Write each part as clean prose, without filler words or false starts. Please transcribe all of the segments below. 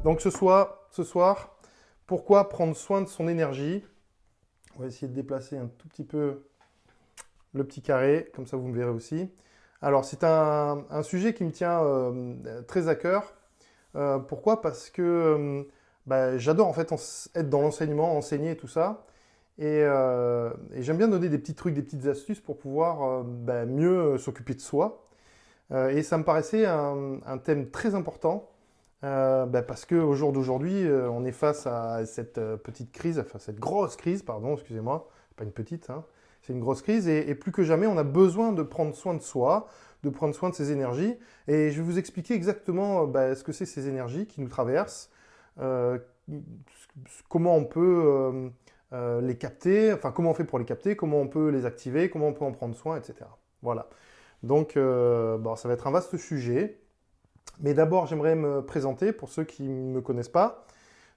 Donc ce soir, pourquoi prendre soin de son énergie? On va essayer de déplacer un tout petit peu le petit carré, comme ça vous me verrez aussi. Alors c'est un sujet qui me tient très à cœur. Pourquoi? Parce que j'adore en fait être dans l'enseignement, enseigner et tout ça. Et j'aime bien donner des petits trucs, des petites astuces pour pouvoir mieux s'occuper de soi. Et ça me paraissait un thème très important. Parce qu'au jour d'aujourd'hui, on est face à cette petite crise, enfin cette grosse crise, pardon, excusez-moi, pas une petite, hein, c'est une grosse crise, et plus que jamais, on a besoin de prendre soin de soi, de prendre soin de ses énergies, et je vais vous expliquer exactement ce que c'est ces énergies qui nous traversent, euh, comment on peut les capter, enfin comment on fait pour les capter, comment on peut les activer, comment on peut en prendre soin, etc. Voilà. Donc, ça va être un vaste sujet. Mais d'abord, j'aimerais me présenter pour ceux qui ne me connaissent pas.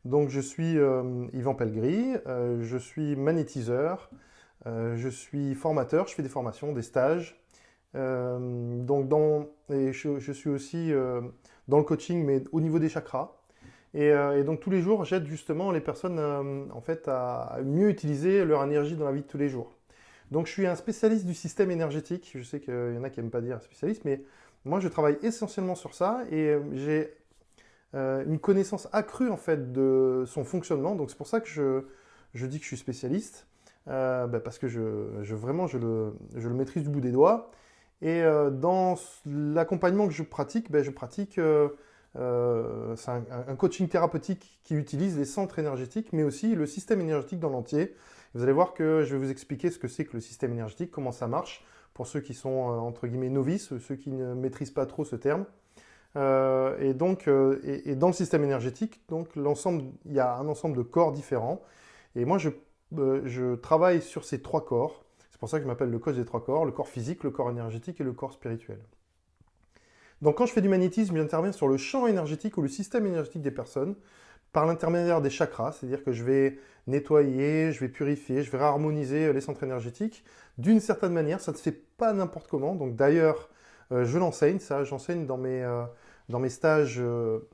Donc, je suis Yvan Pellegris, je suis magnétiseur, je suis formateur, je fais des formations, des stages. Je suis aussi dans le coaching, mais au niveau des chakras. Et donc, tous les jours, j'aide justement les personnes en fait, à mieux utiliser leur énergie dans la vie de tous les jours. Donc, je suis un spécialiste du système énergétique. Je sais qu'il y en a qui n'aiment pas dire spécialiste, mais moi, je travaille essentiellement sur ça et j'ai une connaissance accrue en fait de son fonctionnement. Donc c'est pour ça que je dis que je suis spécialiste parce que vraiment je le maîtrise du bout des doigts. Et dans l'accompagnement que je pratique, c'est un coaching thérapeutique qui utilise les centres énergétiques, mais aussi le système énergétique dans l'entier. Vous allez voir que je vais vous expliquer ce que c'est que le système énergétique, comment ça marche, pour ceux qui sont entre guillemets novices, ceux qui ne maîtrisent pas trop ce terme. Et dans le système énergétique, donc il y a un ensemble de corps différents. Et moi, je travaille sur ces trois corps. C'est pour ça que je m'appelle le coach des trois corps, le corps physique, le corps énergétique et le corps spirituel. Donc quand je fais du magnétisme, j'interviens sur le champ énergétique ou le système énergétique des personnes par l'intermédiaire des chakras, c'est-à-dire que je vais nettoyer, je vais purifier, je vais réharmoniser les centres énergétiques d'une certaine manière. Ça ne se fait pas n'importe comment. Donc d'ailleurs, je l'enseigne, ça, j'enseigne dans mes stages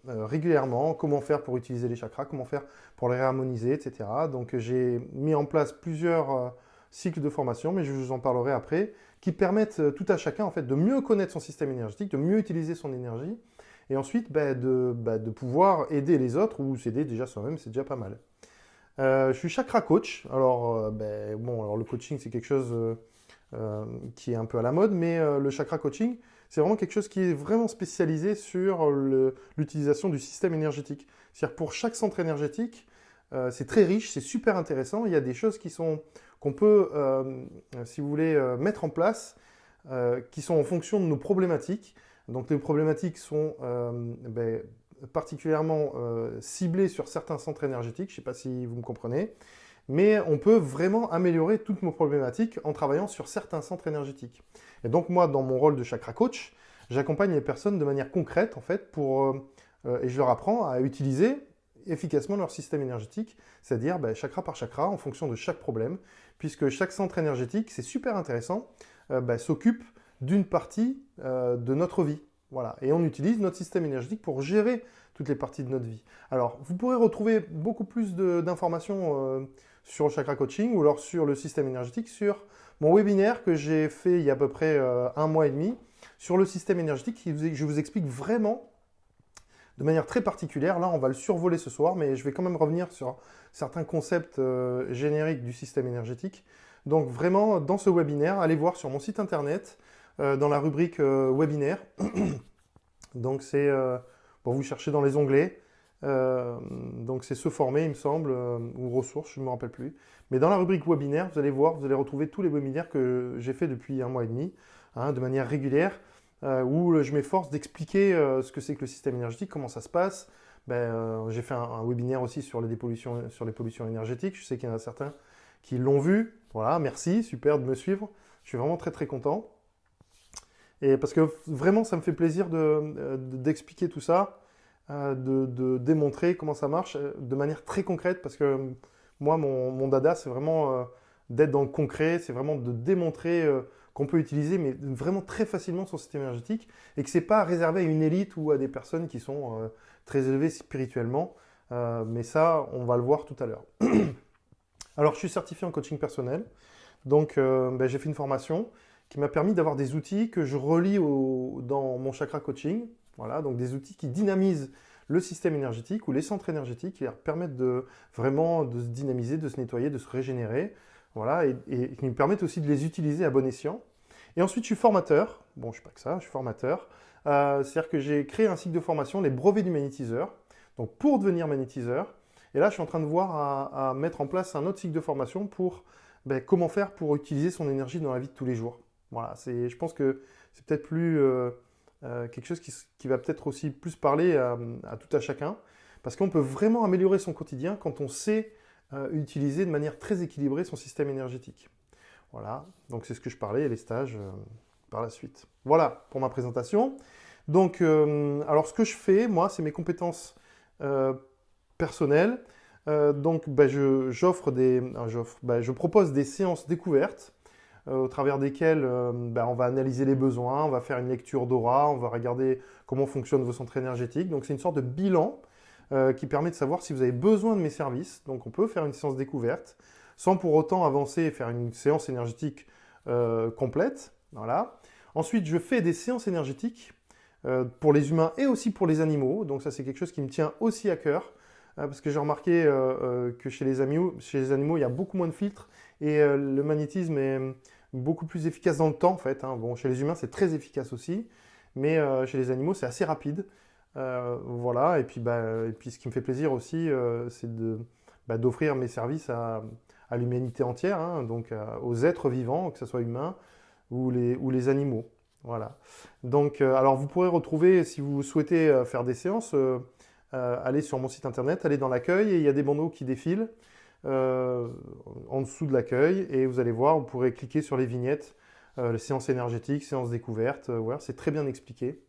régulièrement, comment faire pour utiliser les chakras, comment faire pour les réharmoniser, etc. Donc j'ai mis en place plusieurs cycles de formation, mais je vous en parlerai après, qui permettent tout à chacun en fait, de mieux connaître son système énergétique, de mieux utiliser son énergie, et ensuite de pouvoir aider les autres ou s'aider déjà soi-même, c'est déjà pas mal. Je suis chakra coach. Alors, alors le coaching, c'est quelque chose qui est un peu à la mode, mais le chakra coaching, c'est vraiment quelque chose qui est vraiment spécialisé sur l'utilisation du système énergétique. C'est-à-dire pour chaque centre énergétique, c'est très riche, c'est super intéressant. Il y a des choses qu'on peut, si vous voulez, mettre en place, qui sont en fonction de nos problématiques. Donc les problématiques sont particulièrement ciblées sur certains centres énergétiques, je ne sais pas si vous me comprenez, mais on peut vraiment améliorer toutes nos problématiques en travaillant sur certains centres énergétiques. Et donc moi, dans mon rôle de chakra coach, j'accompagne les personnes de manière concrète, en fait, et je leur apprends à utiliser efficacement leur système énergétique, c'est-à-dire chakra par chakra, en fonction de chaque problème, puisque chaque centre énergétique, c'est super intéressant, s'occupe d'une partie de notre vie. Voilà. Et on utilise notre système énergétique pour gérer toutes les parties de notre vie. Alors, vous pourrez retrouver beaucoup plus d'informations sur le chakra coaching ou alors sur le système énergétique sur mon webinaire que j'ai fait il y a à peu près 1 mois et demi sur le système énergétique. Je vous explique vraiment de manière très particulière. Là, on va le survoler ce soir, mais je vais quand même revenir sur certains concepts génériques du système énergétique. Donc vraiment, dans ce webinaire, allez voir sur mon site internet, dans la rubrique webinaire. Donc c'est, vous cherchez dans les onglets, donc c'est se former, il me semble, ou ressources, je ne me rappelle plus. Mais dans la rubrique webinaire, vous allez voir, vous allez retrouver tous les webinaires que j'ai fait depuis 1 mois et demi, de manière régulière, où je m'efforce d'expliquer ce que c'est que le système énergétique, comment ça se passe. J'ai fait un webinaire aussi sur les pollutions énergétiques. Je sais qu'il y en a certains qui l'ont vu. Voilà, merci, super de me suivre. Je suis vraiment très très content. Et parce que vraiment, ça me fait plaisir d'expliquer tout ça, de démontrer comment ça marche de manière très concrète, parce que moi, mon dada, c'est vraiment d'être dans le concret, c'est vraiment de démontrer qu'on peut utiliser, mais vraiment très facilement son système énergétique, et que ce n'est pas réservé à une élite ou à des personnes qui sont très élevées spirituellement. Mais ça, on va le voir tout à l'heure. Alors, je suis certifié en coaching personnel, donc ben, j'ai fait une formation qui m'a permis d'avoir des outils que je relie dans mon chakra coaching. Voilà, donc des outils qui dynamisent le système énergétique ou les centres énergétiques, qui leur permettent vraiment de se dynamiser, de se nettoyer, de se régénérer. Voilà, et qui me permettent aussi de les utiliser à bon escient. Et ensuite, je suis formateur. Bon, je ne suis pas que ça, je suis formateur. C'est-à-dire que j'ai créé un cycle de formation, les brevets du magnétiseur. Donc, pour devenir magnétiseur. Et là, je suis en train de voir à mettre en place un autre cycle de formation pour comment faire pour utiliser son énergie dans la vie de tous les jours. Voilà, je pense que c'est peut-être plus quelque chose qui va peut-être aussi plus parler à tout à chacun. Parce qu'on peut vraiment améliorer son quotidien quand on sait utiliser de manière très équilibrée son système énergétique. Voilà, donc c'est ce que je parlais et les stages par la suite. Voilà pour ma présentation. Donc, alors ce que je fais, moi, c'est mes compétences personnelles. Donc, je propose des séances découvertes au travers desquelles on va analyser les besoins, on va faire une lecture d'aura, on va regarder comment fonctionnent vos centres énergétiques. Donc, c'est une sorte de bilan qui permet de savoir si vous avez besoin de mes services. Donc, on peut faire une séance découverte sans pour autant avancer et faire une séance énergétique complète. Voilà. Ensuite, je fais des séances énergétiques pour les humains et aussi pour les animaux. Donc ça, c'est quelque chose qui me tient aussi à cœur parce que j'ai remarqué que chez les animaux, il y a beaucoup moins de filtres et le magnétisme est beaucoup plus efficace dans le temps, en fait. Hein. Bon, chez les humains, c'est très efficace aussi, mais chez les animaux, c'est assez rapide. Voilà. Et puis, ce qui me fait plaisir aussi, c'est d'offrir mes services à l'humanité entière, hein, donc aux êtres vivants, que ce soit humains ou les animaux. Voilà. Donc, alors vous pourrez retrouver, si vous souhaitez faire des séances, allez sur mon site internet, allez dans l'accueil et il y a des bandeaux qui défilent en dessous de l'accueil et vous allez voir, vous pourrez cliquer sur les vignettes, les séances énergétiques, séances découvertes, voilà, c'est très bien expliqué.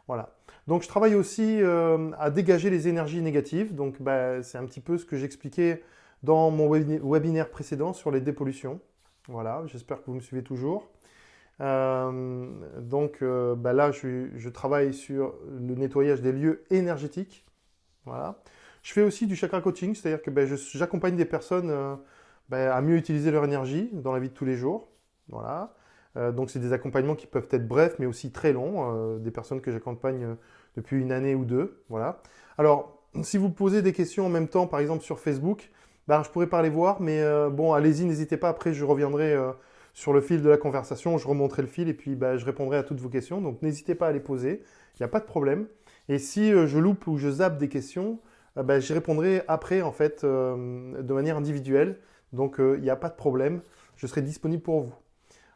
Voilà. Donc je travaille aussi à dégager les énergies négatives, donc c'est un petit peu ce que j'expliquais dans mon webinaire précédent sur les dépollutions. Voilà, j'espère que vous me suivez toujours. Là, je travaille sur le nettoyage des lieux énergétiques. Voilà. Je fais aussi du chakra coaching, c'est-à-dire que j'accompagne des personnes à mieux utiliser leur énergie dans la vie de tous les jours. Voilà. Donc, c'est des accompagnements qui peuvent être brefs, mais aussi très longs. Des personnes que j'accompagne depuis une année ou deux. Voilà. Alors, si vous posez des questions en même temps, par exemple sur Facebook, je ne pourrais pas les voir, mais bon, allez-y, n'hésitez pas. Après, je reviendrai sur le fil de la conversation, je remonterai le fil et puis je répondrai à toutes vos questions. Donc, n'hésitez pas à les poser, il n'y a pas de problème. Et si je loupe ou je zappe des questions, j'y répondrai après, en fait, de manière individuelle. Donc, il n'y a pas de problème, je serai disponible pour vous.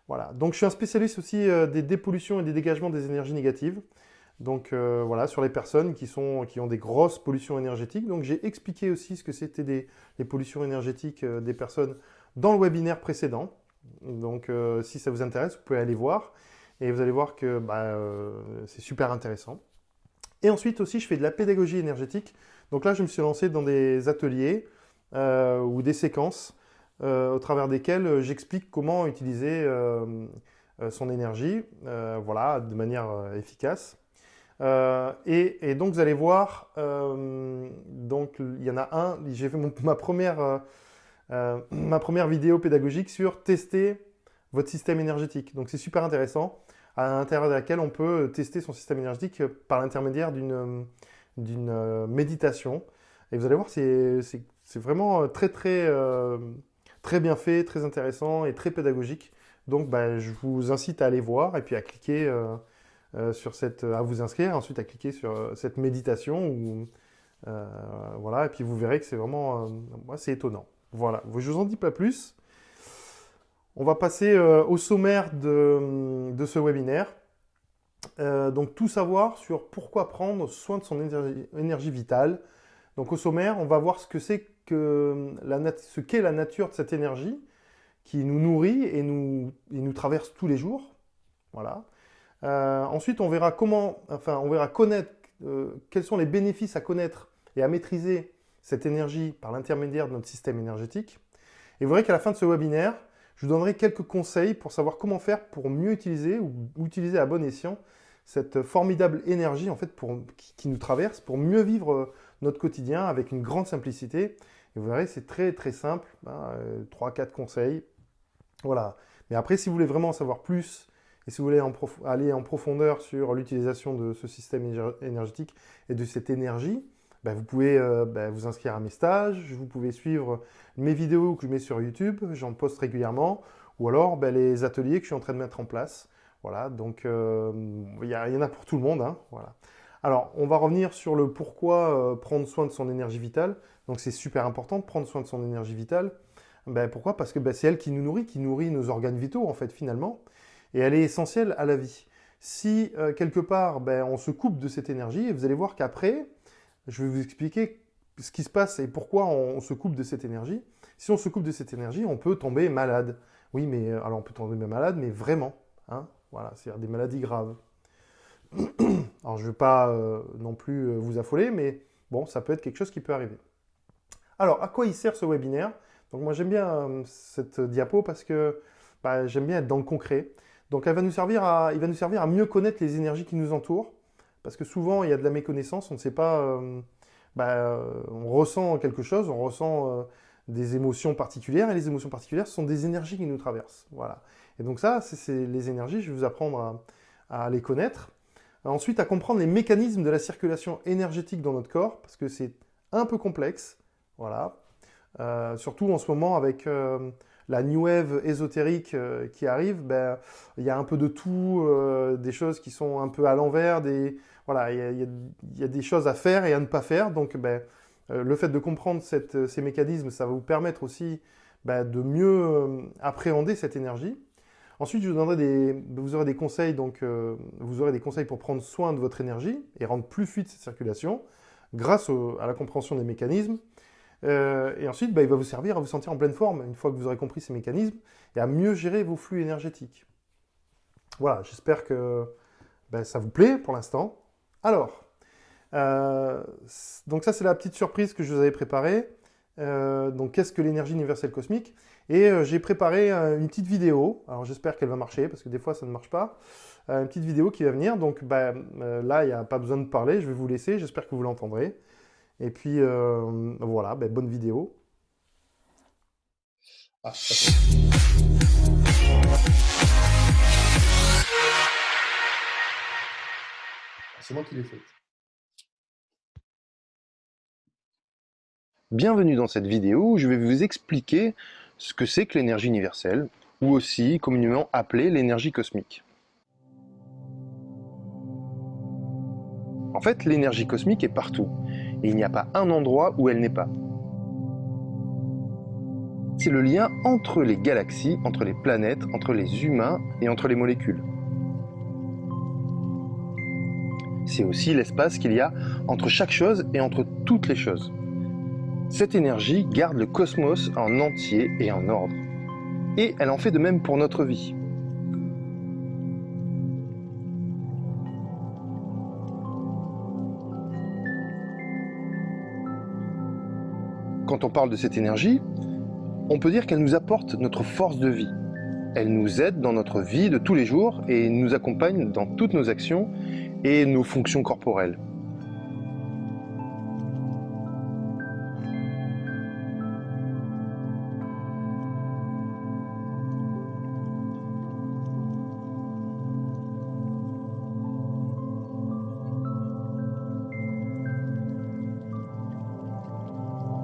Voilà. Donc, je suis un spécialiste aussi des dépollutions et des dégagements des énergies négatives. Donc, voilà, sur les personnes qui ont des grosses pollutions énergétiques. Donc, j'ai expliqué aussi ce que c'était les pollutions énergétiques des personnes dans le webinaire précédent. Donc, si ça vous intéresse, vous pouvez aller voir. Et vous allez voir que c'est super intéressant. Et ensuite aussi, je fais de la pédagogie énergétique. Donc là, je me suis lancé dans des ateliers ou des séquences au travers desquelles j'explique comment utiliser son énergie voilà, de manière efficace. Et donc, vous allez voir, donc, il y en a un, j'ai fait ma première vidéo pédagogique sur tester votre système énergétique. Donc, c'est super intéressant, à l'intérieur de laquelle on peut tester son système énergétique par l'intermédiaire d'une méditation. Et vous allez voir, c'est vraiment très, très, très bien fait, très intéressant et très pédagogique. Donc, je vous incite à aller voir et puis à cliquer à vous inscrire, ensuite à cliquer sur cette méditation. Voilà, et puis vous verrez que c'est vraiment c'est étonnant. Voilà, je vous en dis pas plus. On va passer au sommaire de ce webinaire. Donc tout savoir sur pourquoi prendre soin de son énergie vitale. Donc au sommaire, on va voir ce que c'est ce qu'est la nature de cette énergie qui nous nourrit et nous traverse tous les jours. Voilà. Ensuite, on verra connaître quels sont les bénéfices à connaître et à maîtriser cette énergie par l'intermédiaire de notre système énergétique. Et vous verrez qu'à la fin de ce webinaire, je vous donnerai quelques conseils pour savoir comment faire pour mieux utiliser ou utiliser à bon escient cette formidable énergie en fait, qui nous traverse pour mieux vivre notre quotidien avec une grande simplicité. Et vous verrez, c'est très très simple, 3-4 conseils. Voilà. Mais après, si vous voulez vraiment en savoir plus, et si vous voulez aller en profondeur sur l'utilisation de ce système énergétique et de cette énergie, vous pouvez vous inscrire à mes stages, vous pouvez suivre mes vidéos que je mets sur YouTube, j'en poste régulièrement, ou alors les ateliers que je suis en train de mettre en place. Voilà, donc il y en a pour tout le monde. Hein, voilà. Alors, on va revenir sur le pourquoi prendre soin de son énergie vitale. Donc, c'est super important de prendre soin de son énergie vitale. Pourquoi? Parce que c'est elle qui nourrit nos organes vitaux, en fait, finalement. Et elle est essentielle à la vie. Si, quelque part, on se coupe de cette énergie, et vous allez voir qu'après, je vais vous expliquer ce qui se passe et pourquoi on se coupe de cette énergie. Si on se coupe de cette énergie, on peut tomber malade. Oui, mais alors on peut tomber malade, mais vraiment. Hein, voilà, c'est-à-dire des maladies graves. Alors, je ne veux pas non plus vous affoler, mais bon, ça peut être quelque chose qui peut arriver. Alors, à quoi il sert ce webinaire? Donc, moi, j'aime bien cette diapo parce que j'aime bien être dans le concret. Donc, il va nous servir à mieux connaître les énergies qui nous entourent. Parce que souvent, il y a de la méconnaissance, on ne sait pas... on ressent quelque chose, on ressent des émotions particulières, et les émotions particulières sont des énergies qui nous traversent. Voilà. Et donc ça, c'est les énergies, je vais vous apprendre à les connaître. Ensuite, à comprendre les mécanismes de la circulation énergétique dans notre corps, parce que c'est un peu complexe. Voilà. Surtout en ce moment, avec la new wave ésotérique qui arrive, il y a un peu de tout, des choses qui sont un peu à l'envers, voilà, il y a des choses à faire et à ne pas faire. Donc, le fait de comprendre ces mécanismes, ça va vous permettre aussi de mieux appréhender cette énergie. Ensuite, vous aurez des conseils, vous aurez des conseils pour prendre soin de votre énergie et rendre plus fluide cette circulation grâce à la compréhension des mécanismes. Et ensuite, il va vous servir à vous sentir en pleine forme une fois que vous aurez compris ces mécanismes et à mieux gérer vos flux énergétiques. Voilà, j'espère que ça vous plaît pour l'instant. Alors, donc ça c'est la petite surprise que je vous avais préparée. Donc qu'est-ce que l'énergie universelle cosmique? Et j'ai préparé une petite vidéo. Alors j'espère qu'elle va marcher parce que des fois ça ne marche pas. Une petite vidéo qui va venir. Donc là il n'y a pas besoin de parler, je vais vous laisser. J'espère que vous l'entendrez. Et puis voilà, bonne vidéo. Ah, c'est moi qui l'ai faite. Bienvenue dans cette vidéo où je vais vous expliquer ce que c'est que l'énergie universelle, ou aussi communément appelée l'énergie cosmique. En fait, l'énergie cosmique est partout, et il n'y a pas un endroit où elle n'est pas. C'est le lien entre les galaxies, entre les planètes, entre les humains et entre les molécules. C'est aussi l'espace qu'il y a entre chaque chose et entre toutes les choses. Cette énergie garde le cosmos en entier et en ordre. Et elle en fait de même pour notre vie. Quand on parle de cette énergie, on peut dire qu'elle nous apporte notre force de vie. Elle nous aide dans notre vie de tous les jours et nous accompagne dans toutes nos actions et nos fonctions corporelles.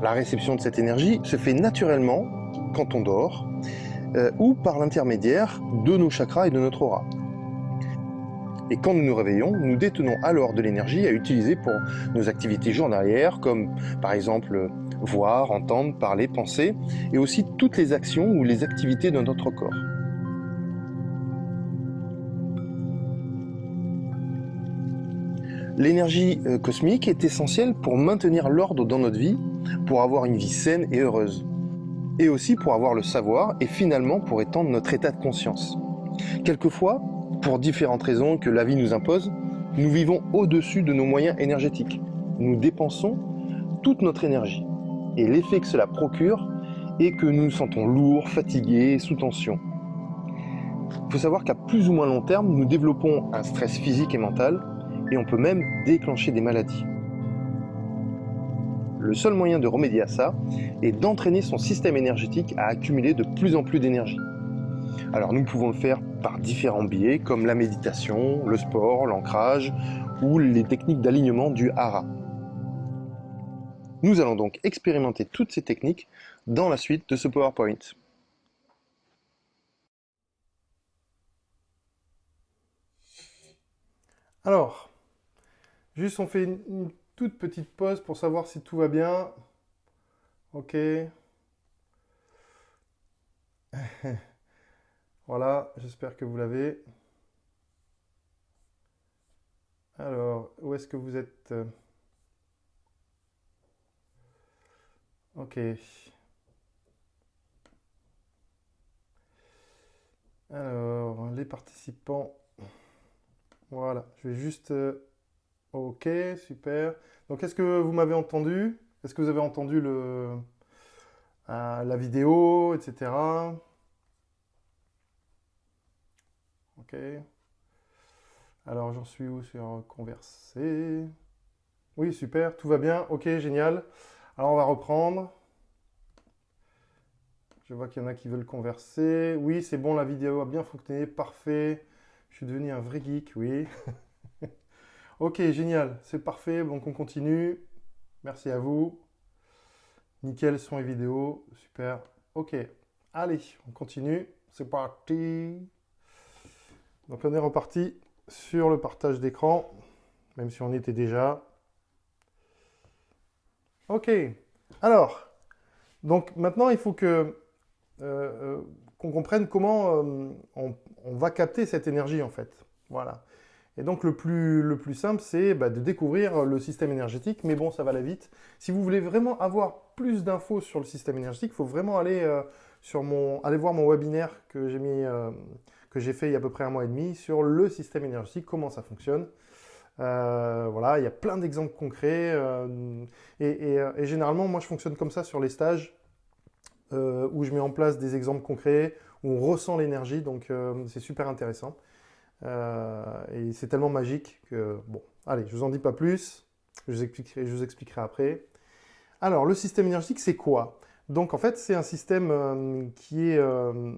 La réception de cette énergie se fait naturellement quand on dort ou par l'intermédiaire de nos chakras et de notre aura. Et quand nous nous réveillons, nous détenons alors de l'énergie à utiliser pour nos activités journalières, comme par exemple voir, entendre, parler, penser, et aussi toutes les actions ou les activités de notre corps. L'énergie cosmique est essentielle pour maintenir l'ordre dans notre vie, pour avoir une vie saine et heureuse, et aussi pour avoir le savoir et finalement pour étendre notre état de conscience. Quelquefois, pour différentes raisons que la vie nous impose, nous vivons au-dessus de nos moyens énergétiques. Nous dépensons toute notre énergie. Et l'effet que cela procure et que nous nous sentons lourds, fatigués, sous tension. Il faut savoir qu'à plus ou moins long terme, nous développons un stress physique et mental, et on peut même déclencher des maladies. Le seul moyen de remédier à ça est d'entraîner son système énergétique à accumuler de plus en plus d'énergie. Alors nous pouvons le faire par différents biais, comme la méditation, le sport, l'ancrage ou les techniques d'alignement du hara. Nous allons donc expérimenter toutes ces techniques dans la suite de ce PowerPoint. Alors, juste on fait une toute petite pause pour savoir si tout va bien. Ok. Voilà, j'espère que vous l'avez. Alors, où est-ce que vous êtes? Ok. Alors, les participants. Voilà, je vais juste... Ok, super. Donc, est-ce que vous m'avez entendu? Est-ce que vous avez entendu la vidéo, etc. Ok. Alors, j'en suis où sur converser? Oui, super, tout va bien. Ok, génial. Alors, on va reprendre. Je vois qu'il y en a qui veulent converser. Oui, c'est bon, la vidéo a bien fonctionné. Parfait. Je suis devenu un vrai geek, oui. Ok, génial. C'est parfait. Donc, on continue. Merci à vous. Nickel, son et vidéo. Super. Ok. Allez, on continue. C'est parti. Donc, on est reparti sur le partage d'écran, même si on y était déjà. Ok. Alors, donc maintenant, il faut qu'on comprenne comment on va capter cette énergie, en fait. Voilà. Et donc, le plus simple, c'est de découvrir le système énergétique. Mais bon, ça va aller vite. Si vous voulez vraiment avoir plus d'infos sur le système énergétique, il faut vraiment aller, aller voir mon webinaire que j'ai fait il y a à peu près 1 mois et demi sur le système énergétique, comment ça fonctionne. Voilà, il y a plein d'exemples concrets. Et généralement, moi, je fonctionne comme ça sur les stages où je mets en place des exemples concrets, où on ressent l'énergie. Donc, c'est super intéressant. Et c'est tellement magique que, bon, allez, je vous en dis pas plus. Je vous expliquerai après. Alors, le système énergétique, c'est quoi? Donc, en fait, c'est un système qui est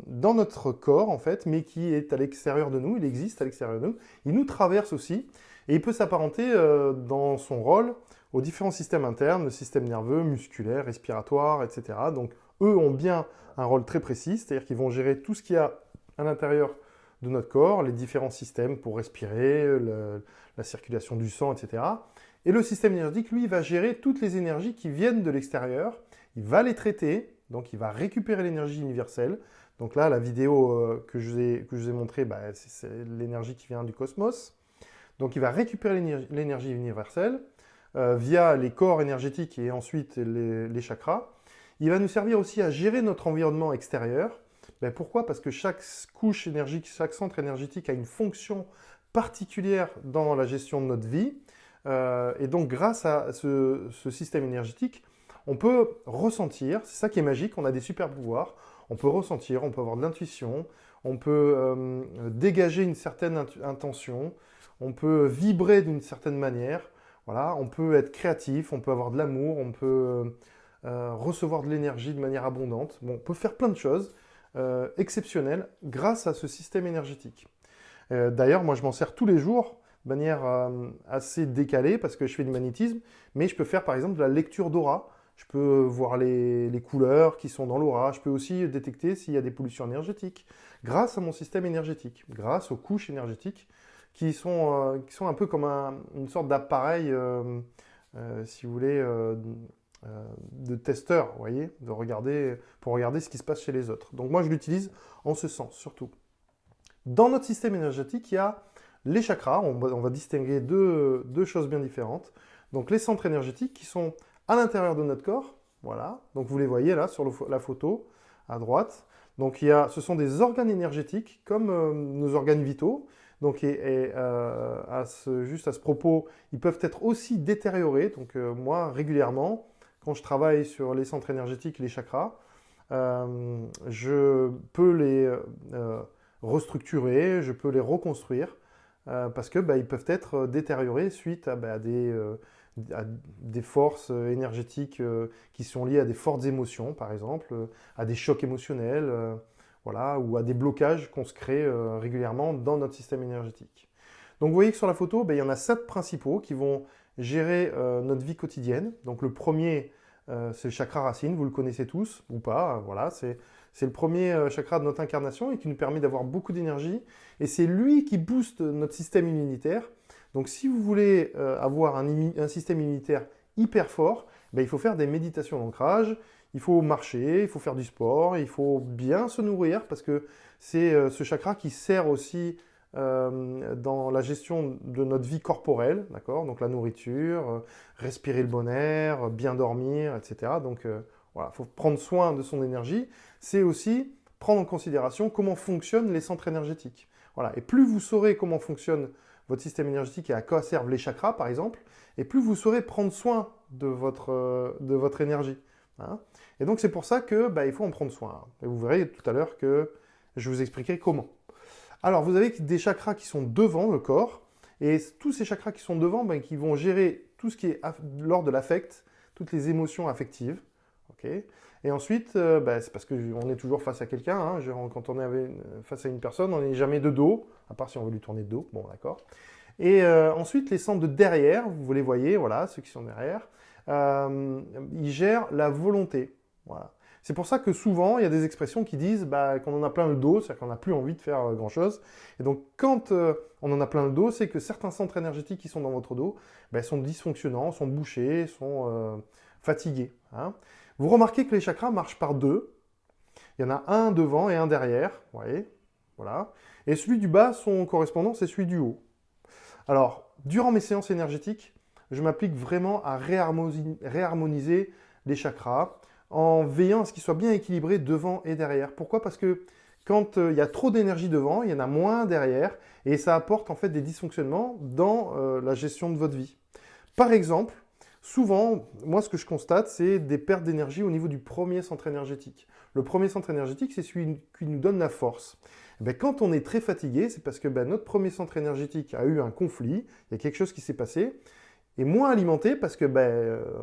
dans notre corps, en fait, mais qui est à l'extérieur de nous. Il existe à l'extérieur de nous. Il nous traverse aussi. Et il peut s'apparenter dans son rôle aux différents systèmes internes, le système nerveux, musculaire, respiratoire, etc. Donc, eux ont bien un rôle très précis, c'est-à-dire qu'ils vont gérer tout ce qu'il y a à l'intérieur de notre corps, les différents systèmes pour respirer, la circulation du sang, etc. Et le système énergétique, lui, va gérer toutes les énergies qui viennent de l'extérieur. Il va les traiter, donc il va récupérer l'énergie universelle. Donc là, la vidéo que je vous ai montrée, c'est l'énergie qui vient du cosmos. Donc il va récupérer l'énergie universelle via les corps énergétiques et ensuite les chakras. Il va nous servir aussi à gérer notre environnement extérieur. Pourquoi? Parce que chaque couche énergique, chaque centre énergétique a une fonction particulière dans la gestion de notre vie. Et donc grâce à ce système énergétique, on peut ressentir, c'est ça qui est magique, on a des super pouvoirs, on peut ressentir, on peut avoir de l'intuition, on peut dégager une certaine intention, on peut vibrer d'une certaine manière, voilà, on peut être créatif, on peut avoir de l'amour, on peut recevoir de l'énergie de manière abondante. Bon, on peut faire plein de choses exceptionnelles grâce à ce système énergétique. D'ailleurs, moi je m'en sers tous les jours de manière assez décalée parce que je fais du magnétisme, mais je peux faire par exemple de la lecture d'aura. Je peux voir les couleurs qui sont dans l'aura. Je peux aussi détecter s'il y a des pollutions énergétiques grâce à mon système énergétique, grâce aux couches énergétiques qui sont un peu comme une sorte d'appareil, si vous voulez, de testeur, vous voyez, pour regarder ce qui se passe chez les autres. Donc moi, je l'utilise en ce sens, surtout. Dans notre système énergétique, il y a les chakras. On va distinguer deux choses bien différentes. Donc les centres énergétiques qui sont à l'intérieur de notre corps, voilà. Donc vous les voyez là sur la photo à droite. Donc ce sont des organes énergétiques comme nos organes vitaux. Donc juste à ce propos, ils peuvent être aussi détériorés. Donc moi régulièrement, quand je travaille sur les centres énergétiques, les chakras, je peux les restructurer, je peux les reconstruire, parce que ils peuvent être détériorés suite à des forces énergétiques qui sont liées à des fortes émotions, par exemple, à des chocs émotionnels, voilà, ou à des blocages qu'on se crée régulièrement dans notre système énergétique. Donc vous voyez que sur la photo, il y en a 7 principaux qui vont gérer notre vie quotidienne. Donc le premier, c'est le chakra racine, vous le connaissez tous, ou pas, voilà, c'est le premier chakra de notre incarnation et qui nous permet d'avoir beaucoup d'énergie. Et c'est lui qui booste notre système immunitaire. Donc si vous voulez avoir un système immunitaire hyper fort, il faut faire des méditations d'ancrage, il faut marcher, il faut faire du sport, il faut bien se nourrir parce que c'est ce chakra qui sert aussi dans la gestion de notre vie corporelle, d'accord? Donc la nourriture, respirer le bon air, bien dormir, etc. Donc voilà, il faut prendre soin de son énergie. C'est aussi prendre en considération comment fonctionnent les centres énergétiques. Voilà. Et plus vous saurez comment fonctionne votre système énergétique et à quoi servent les chakras, par exemple, et plus vous saurez prendre soin de votre énergie. Hein. Et donc c'est pour ça que il faut en prendre soin. Et vous verrez tout à l'heure que je vous expliquerai comment. Alors vous avez des chakras qui sont devant le corps, et tous ces chakras qui sont devant, qui vont gérer tout ce qui est l'ordre de l'affect, toutes les émotions affectives. Okay. Et ensuite, c'est parce qu'on est toujours face à quelqu'un. Hein, quand on est face à une personne, on n'est jamais de dos, à part si on veut lui tourner de dos. Bon, d'accord. Et ensuite, les centres de derrière, vous les voyez, voilà, ceux qui sont derrière, ils gèrent la volonté. Voilà. C'est pour ça que souvent, il y a des expressions qui disent qu'on en a plein le dos, c'est-à-dire qu'on n'a plus envie de faire grand-chose. Et donc, quand on en a plein le dos, c'est que certains centres énergétiques qui sont dans votre dos sont dysfonctionnants, sont bouchés, sont fatigués. Hein. Vous remarquez que les chakras marchent par deux. Il y en a un devant et un derrière, vous voyez, voilà. Et celui du bas, son correspondant, c'est celui du haut. Alors, durant mes séances énergétiques, je m'applique vraiment à réharmoniser les chakras en veillant à ce qu'ils soient bien équilibrés devant et derrière. Pourquoi? Parce que quand il y a trop d'énergie devant, il y en a moins derrière, et ça apporte en fait des dysfonctionnements dans la gestion de votre vie. Par exemple, souvent, moi ce que je constate, c'est des pertes d'énergie au niveau du premier centre énergétique. Le premier centre énergétique, c'est celui qui nous donne la force. Quand on est très fatigué, c'est parce que notre premier centre énergétique a eu un conflit, il y a quelque chose qui s'est passé, et moins alimenté parce que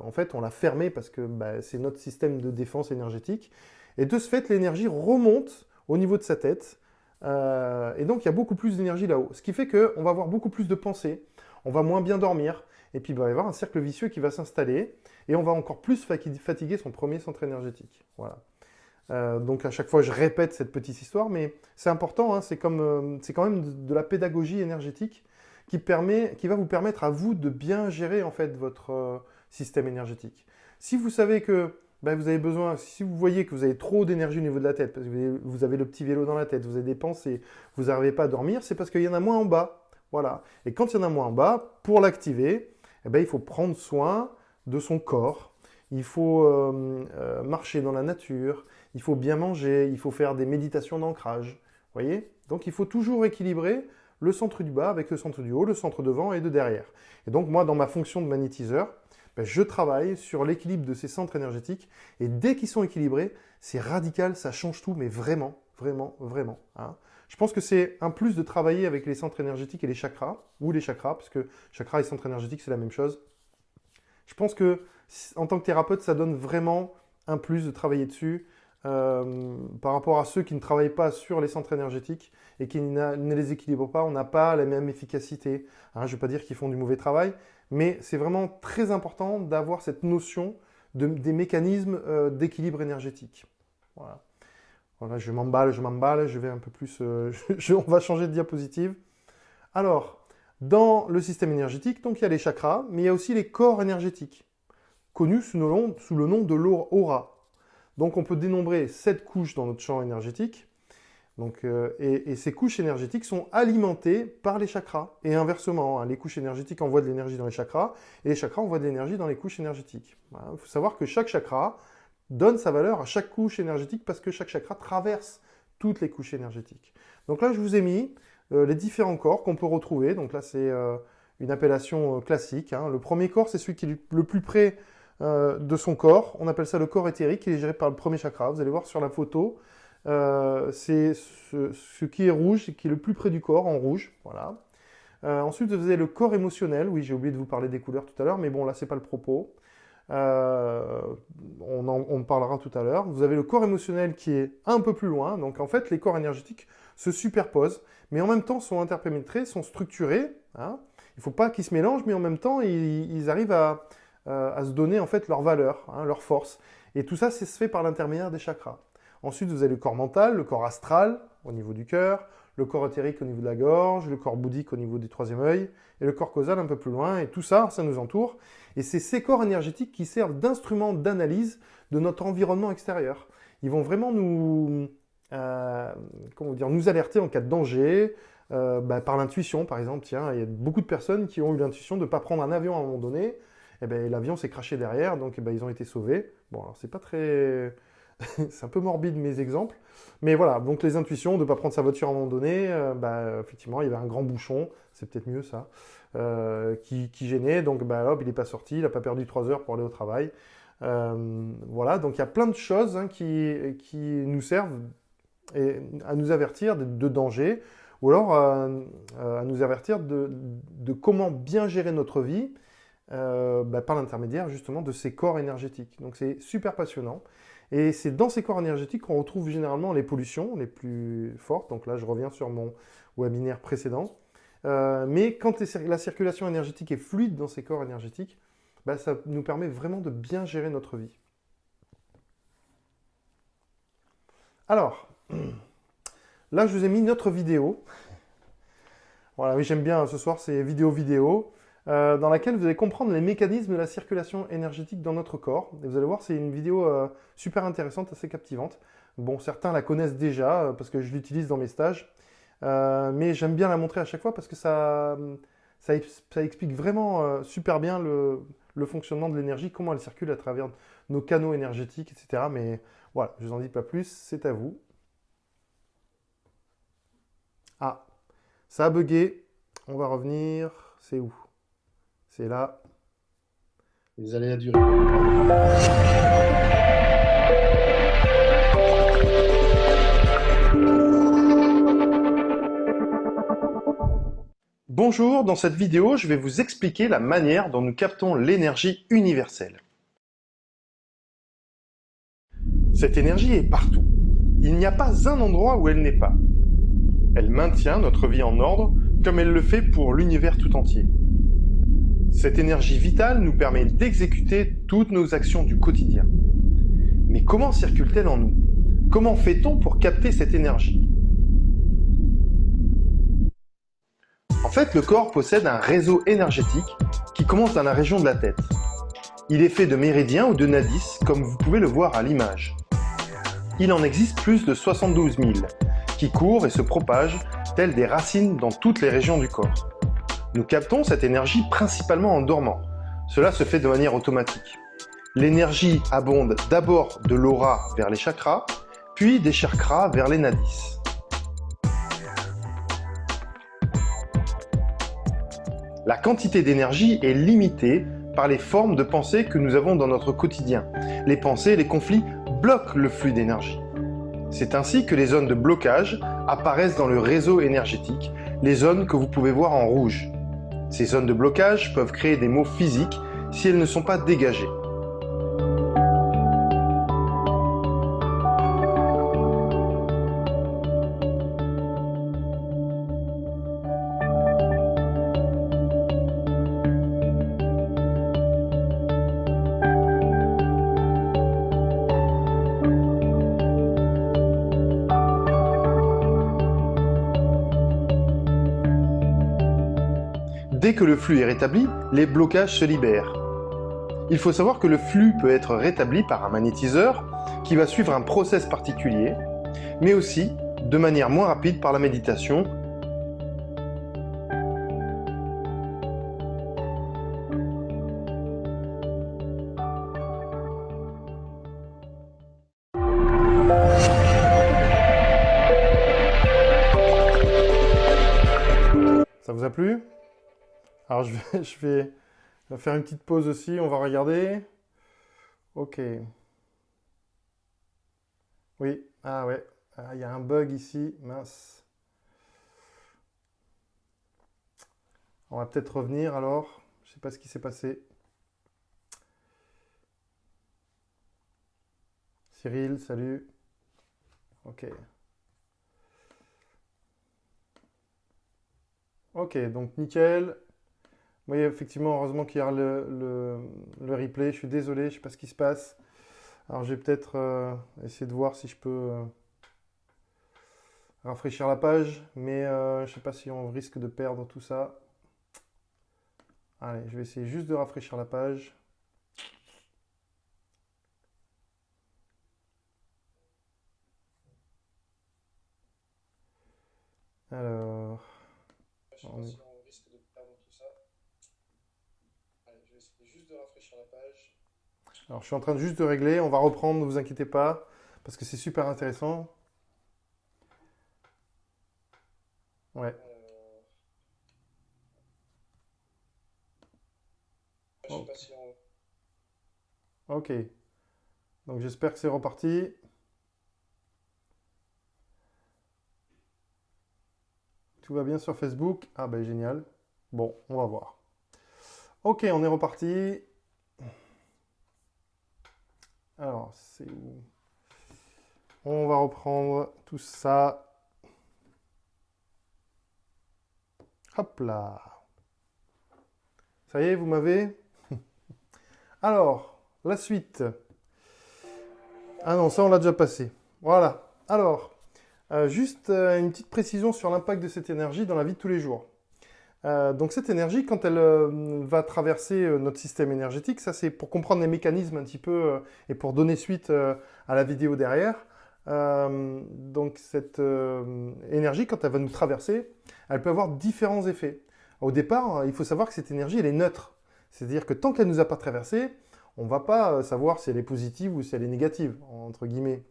en fait on l'a fermé parce que c'est notre système de défense énergétique, et de ce fait l'énergie remonte au niveau de sa tête, et donc il y a beaucoup plus d'énergie là-haut, ce qui fait qu'on va avoir beaucoup plus de pensées, on va moins bien dormir, et puis il va y avoir un cercle vicieux qui va s'installer, et on va encore plus fatiguer son premier centre énergétique. Voilà. Donc à chaque fois je répète cette petite histoire, mais c'est important, hein, c'est quand même de la pédagogie énergétique qui va vous permettre à vous de bien gérer en fait votre système énergétique. Si vous savez que vous avez besoin, si vous voyez que vous avez trop d'énergie au niveau de la tête, parce que vous avez le petit vélo dans la tête, vous avez des pensées, vous n'arrivez pas à dormir, c'est parce qu'il y en a moins en bas. Voilà. Et quand il y en a moins en bas, pour l'activer, il faut prendre soin de son corps, il faut marcher dans la nature, il faut bien manger, il faut faire des méditations d'ancrage. Voyez? Donc il faut toujours équilibrer le centre du bas avec le centre du haut, le centre devant et de derrière. Et donc moi, dans ma fonction de magnétiseur, je travaille sur l'équilibre de ces centres énergétiques, et dès qu'ils sont équilibrés, c'est radical, ça change tout, mais vraiment, vraiment, vraiment. Hein. Je pense que c'est un plus de travailler avec les centres énergétiques et les chakras, parce que chakras et centres énergétiques, c'est la même chose. Je pense que, en tant que thérapeute, ça donne vraiment un plus de travailler dessus, par rapport à ceux qui ne travaillent pas sur les centres énergétiques et qui ne les équilibrent pas, on n'a pas la même efficacité. Hein, je ne veux pas dire qu'ils font du mauvais travail, mais c'est vraiment très important d'avoir cette notion des mécanismes d'équilibre énergétique. Voilà. Voilà, je m'emballe, je vais un peu plus... on va changer de diapositive. Alors, dans le système énergétique, donc il y a les chakras, mais il y a aussi les corps énergétiques, connus sous le nom de l'aura. Donc on peut dénombrer 7 couches dans notre champ énergétique. Donc, et ces couches énergétiques sont alimentées par les chakras. Et inversement, hein, les couches énergétiques envoient de l'énergie dans les chakras, et les chakras envoient de l'énergie dans les couches énergétiques. Voilà. Il faut savoir que chaque chakra donne sa valeur à chaque couche énergétique parce que chaque chakra traverse toutes les couches énergétiques. Donc là, je vous ai mis les différents corps qu'on peut retrouver. Donc là, c'est une appellation classique. Hein. Le premier corps, c'est celui qui est le plus près de son corps. On appelle ça le corps éthérique, il est géré par le premier chakra. Vous allez voir sur la photo, c'est ce qui est rouge, qui est le plus près du corps, en rouge. Voilà. Ensuite, vous avez le corps émotionnel. Oui, j'ai oublié de vous parler des couleurs tout à l'heure, mais bon, là, c'est pas le propos. On parlera tout à l'heure. Vous avez le corps émotionnel qui est un peu plus loin. Donc, en fait, les corps énergétiques se superposent, mais en même temps sont interpénétrés, sont structurés. Hein. Il ne faut pas qu'ils se mélangent, mais en même temps, ils arrivent à se donner en fait leur valeur, hein, leur force. Et tout ça, ça se fait par l'intermédiaire des chakras. Ensuite, vous avez le corps mental, le corps astral au niveau du cœur, le corps éthérique au niveau de la gorge, le corps bouddhique au niveau du troisième œil, et le corps causal un peu plus loin. Et tout ça, ça nous entoure. Et c'est ces corps énergétiques qui servent d'instruments d'analyse de notre environnement extérieur. Ils vont vraiment nous alerter en cas de danger, par l'intuition, par exemple. Tiens, il y a beaucoup de personnes qui ont eu l'intuition de ne pas prendre un avion à un moment donné. Eh ben, l'avion s'est crashé derrière, donc ils ont été sauvés. Bon, alors c'est pas très... c'est un peu morbide mes exemples. Mais voilà, donc les intuitions, de ne pas prendre sa voiture à un moment donné, effectivement, il y avait un grand bouchon, c'est peut-être mieux ça, qui gênait, donc hop, il n'est pas sorti, il n'a pas perdu 3 heures pour aller au travail. Voilà, donc il y a plein de choses hein, qui nous servent à nous avertir de danger, ou alors à nous avertir de comment bien gérer notre vie, par l'intermédiaire justement de ces corps énergétiques. Donc c'est super passionnant. Et c'est dans ces corps énergétiques qu'on retrouve généralement les pollutions les plus fortes. Donc là, je reviens sur mon webinaire précédent. Mais quand la circulation énergétique est fluide dans ces corps énergétiques, ça nous permet vraiment de bien gérer notre vie. Alors, là, je vous ai mis notre vidéo. Voilà, oui, j'aime bien, ce soir, c'est vidéo. Dans laquelle vous allez comprendre les mécanismes de la circulation énergétique dans notre corps. Et vous allez voir, c'est une vidéo super intéressante, assez captivante. Bon, certains la connaissent déjà, parce que je l'utilise dans mes stages. Mais j'aime bien la montrer à chaque fois, parce que ça explique vraiment super bien le fonctionnement de l'énergie, comment elle circule à travers nos canaux énergétiques, etc. Mais voilà, je vous en dis pas plus, c'est à vous. Ah, ça a bugué. On va revenir. C'est où ? C'est là. Les aléas du réseau. Bonjour, dans cette vidéo, je vais vous expliquer la manière dont nous captons l'énergie universelle. Cette énergie est partout. Il n'y a pas un endroit où elle n'est pas. Elle maintient notre vie en ordre, comme elle le fait pour l'univers tout entier. Cette énergie vitale nous permet d'exécuter toutes nos actions du quotidien. Mais comment circule-t-elle en nous? Comment fait-on pour capter cette énergie? En fait, le corps possède un réseau énergétique qui commence dans la région de la tête. Il est fait de méridiens ou de nadis, comme vous pouvez le voir à l'image. Il en existe plus de 72 000, qui courent et se propagent telles des racines dans toutes les régions du corps. Nous captons cette énergie principalement en dormant. Cela se fait de manière automatique. L'énergie abonde d'abord de l'aura vers les chakras, puis des chakras vers les nadis. La quantité d'énergie est limitée par les formes de pensée que nous avons dans notre quotidien. Les pensées et les conflits bloquent le flux d'énergie. C'est ainsi que les zones de blocage apparaissent dans le réseau énergétique, les zones que vous pouvez voir en rouge. Ces zones de blocage peuvent créer des maux physiques si elles ne sont pas dégagées. Dès que le flux est rétabli, les blocages se libèrent. Il faut savoir que le flux peut être rétabli par un magnétiseur qui va suivre un process particulier, mais aussi de manière moins rapide par la méditation. Ça vous a plu? Alors je vais faire une petite pause aussi, on va regarder. Ok. Oui. Ah ouais. Ah, il y a un bug ici. Mince. On va peut-être revenir alors. Je sais pas ce qui s'est passé. Cyril, salut. Ok. Ok, donc nickel. Oui, effectivement, heureusement qu'il y a le replay. Je suis désolé, je sais pas ce qui se passe. Alors, je vais peut-être essayer de voir si je peux rafraîchir la page, mais je sais pas si on risque de perdre tout ça. Allez, je vais essayer juste de rafraîchir la page. Alors, je sais pas si on risque de perdre tout ça. Allez, je vais essayer juste de rafraîchir la page. Alors, je suis en train de juste de régler. On va reprendre, ne vous inquiétez pas, parce que c'est super intéressant. Ouais. Je sais pas si on... Ok. Donc, j'espère que c'est reparti. Tout va bien sur Facebook? Ah ben génial. Bon, on va voir. Ok, on est reparti. Alors, c'est où? On va reprendre tout ça. Hop là. Ça y est, vous m'avez? Alors, la suite. Ah non, ça on l'a déjà passé. Voilà. Alors, juste une petite précision sur l'impact de cette énergie dans la vie de tous les jours. Donc cette énergie, quand elle va traverser notre système énergétique, ça c'est pour comprendre les mécanismes un petit peu et pour donner suite à la vidéo derrière. Donc cette énergie, quand elle va nous traverser, elle peut avoir différents effets. Au départ, il faut savoir que cette énergie, elle est neutre. C'est-à-dire que tant qu'elle ne nous a pas traversé, on ne va pas savoir si elle est positive ou si elle est négative, entre guillemets.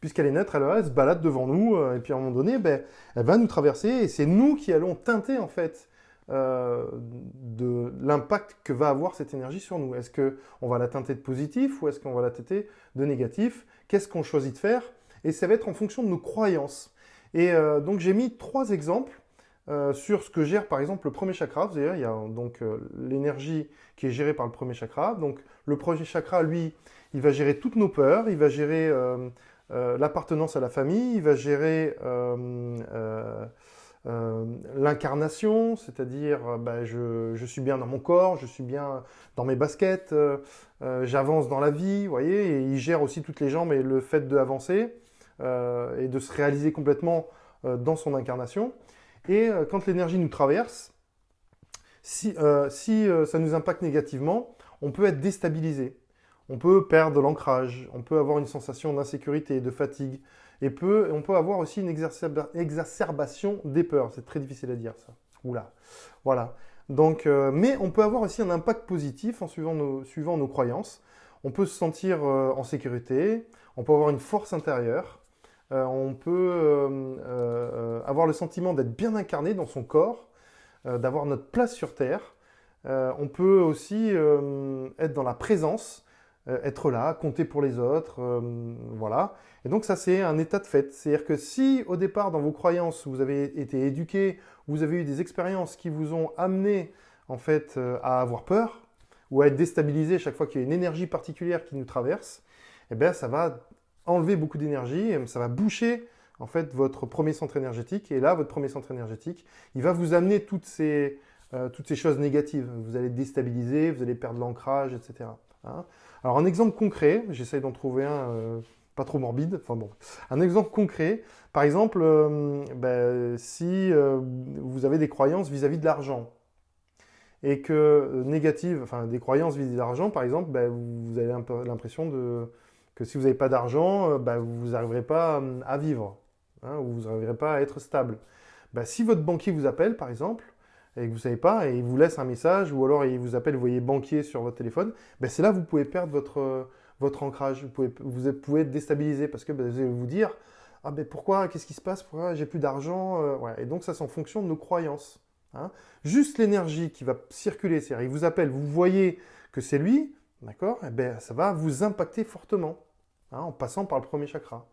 Puisqu'elle est neutre, elle se balade devant nous, et puis à un moment donné, ben, elle va nous traverser, et c'est nous qui allons teinter en fait de l'impact que va avoir cette énergie sur nous. Est-ce qu'on va la teinter de positif ou est-ce qu'on va la teinter de négatif? Qu'est-ce qu'on choisit de faire? Et ça va être en fonction de nos croyances. Et donc j'ai mis 3 exemples sur ce que gère par exemple le premier chakra. Vous voyez, il y a donc l'énergie qui est gérée par le premier chakra. Donc le premier chakra, lui, il va gérer toutes nos peurs, il va gérer l'appartenance à la famille, il va gérer l'incarnation, c'est-à-dire bah, je suis bien dans mon corps, je suis bien dans mes baskets, j'avance dans la vie, vous voyez, et il gère aussi toutes les jambes et le fait d'avancer et de se réaliser complètement dans son incarnation. Et quand l'énergie nous traverse, si ça nous impacte négativement, on peut être déstabilisé. On peut perdre l'ancrage, on peut avoir une sensation d'insécurité, de fatigue, et on peut avoir aussi une exacerbation des peurs. C'est très difficile à dire ça. Oula. Voilà. Donc, mais on peut avoir aussi un impact positif en suivant nos croyances. On peut se sentir en sécurité, on peut avoir une force intérieure, on peut avoir le sentiment d'être bien incarné dans son corps, d'avoir notre place sur Terre. On peut aussi être dans la présence, être là, compter pour les autres, voilà. Et donc ça, c'est un état de fait. C'est-à-dire que si au départ, dans vos croyances, vous avez été éduqué, vous avez eu des expériences qui vous ont amené en fait à avoir peur ou à être déstabilisé chaque fois qu'il y a une énergie particulière qui nous traverse, eh bien ça va enlever beaucoup d'énergie, ça va boucher en fait votre premier centre énergétique. Et là, votre premier centre énergétique, il va vous amener toutes ces choses négatives. Vous allez être déstabiliser, vous allez perdre l'ancrage, etc. Hein. Alors un exemple concret, j'essaye d'en trouver un pas trop morbide, enfin bon, un exemple concret, par exemple, si vous avez des croyances vis-à-vis de l'argent, et que négatives, enfin des croyances vis-à-vis de l'argent, par exemple, vous avez un peu l'impression que si vous n'avez pas d'argent, vous n'arriverez pas à vivre, hein, ou vous n'arriverez pas à être stable. Si votre banquier vous appelle, par exemple, et que vous ne savez pas, et il vous laisse un message, ou alors il vous appelle, vous voyez banquier sur votre téléphone, c'est là que vous pouvez perdre votre ancrage, vous pouvez être déstabilisé, parce que vous allez vous dire, ah pourquoi, qu'est-ce qui se passe, pourquoi j'ai plus d'argent, ouais. Et donc ça c'est en fonction de nos croyances. Hein. Juste l'énergie qui va circuler, c'est-à-dire il vous appelle, vous voyez que c'est lui, d'accord, eh ben, ça va vous impacter fortement, hein, en passant par le premier chakra.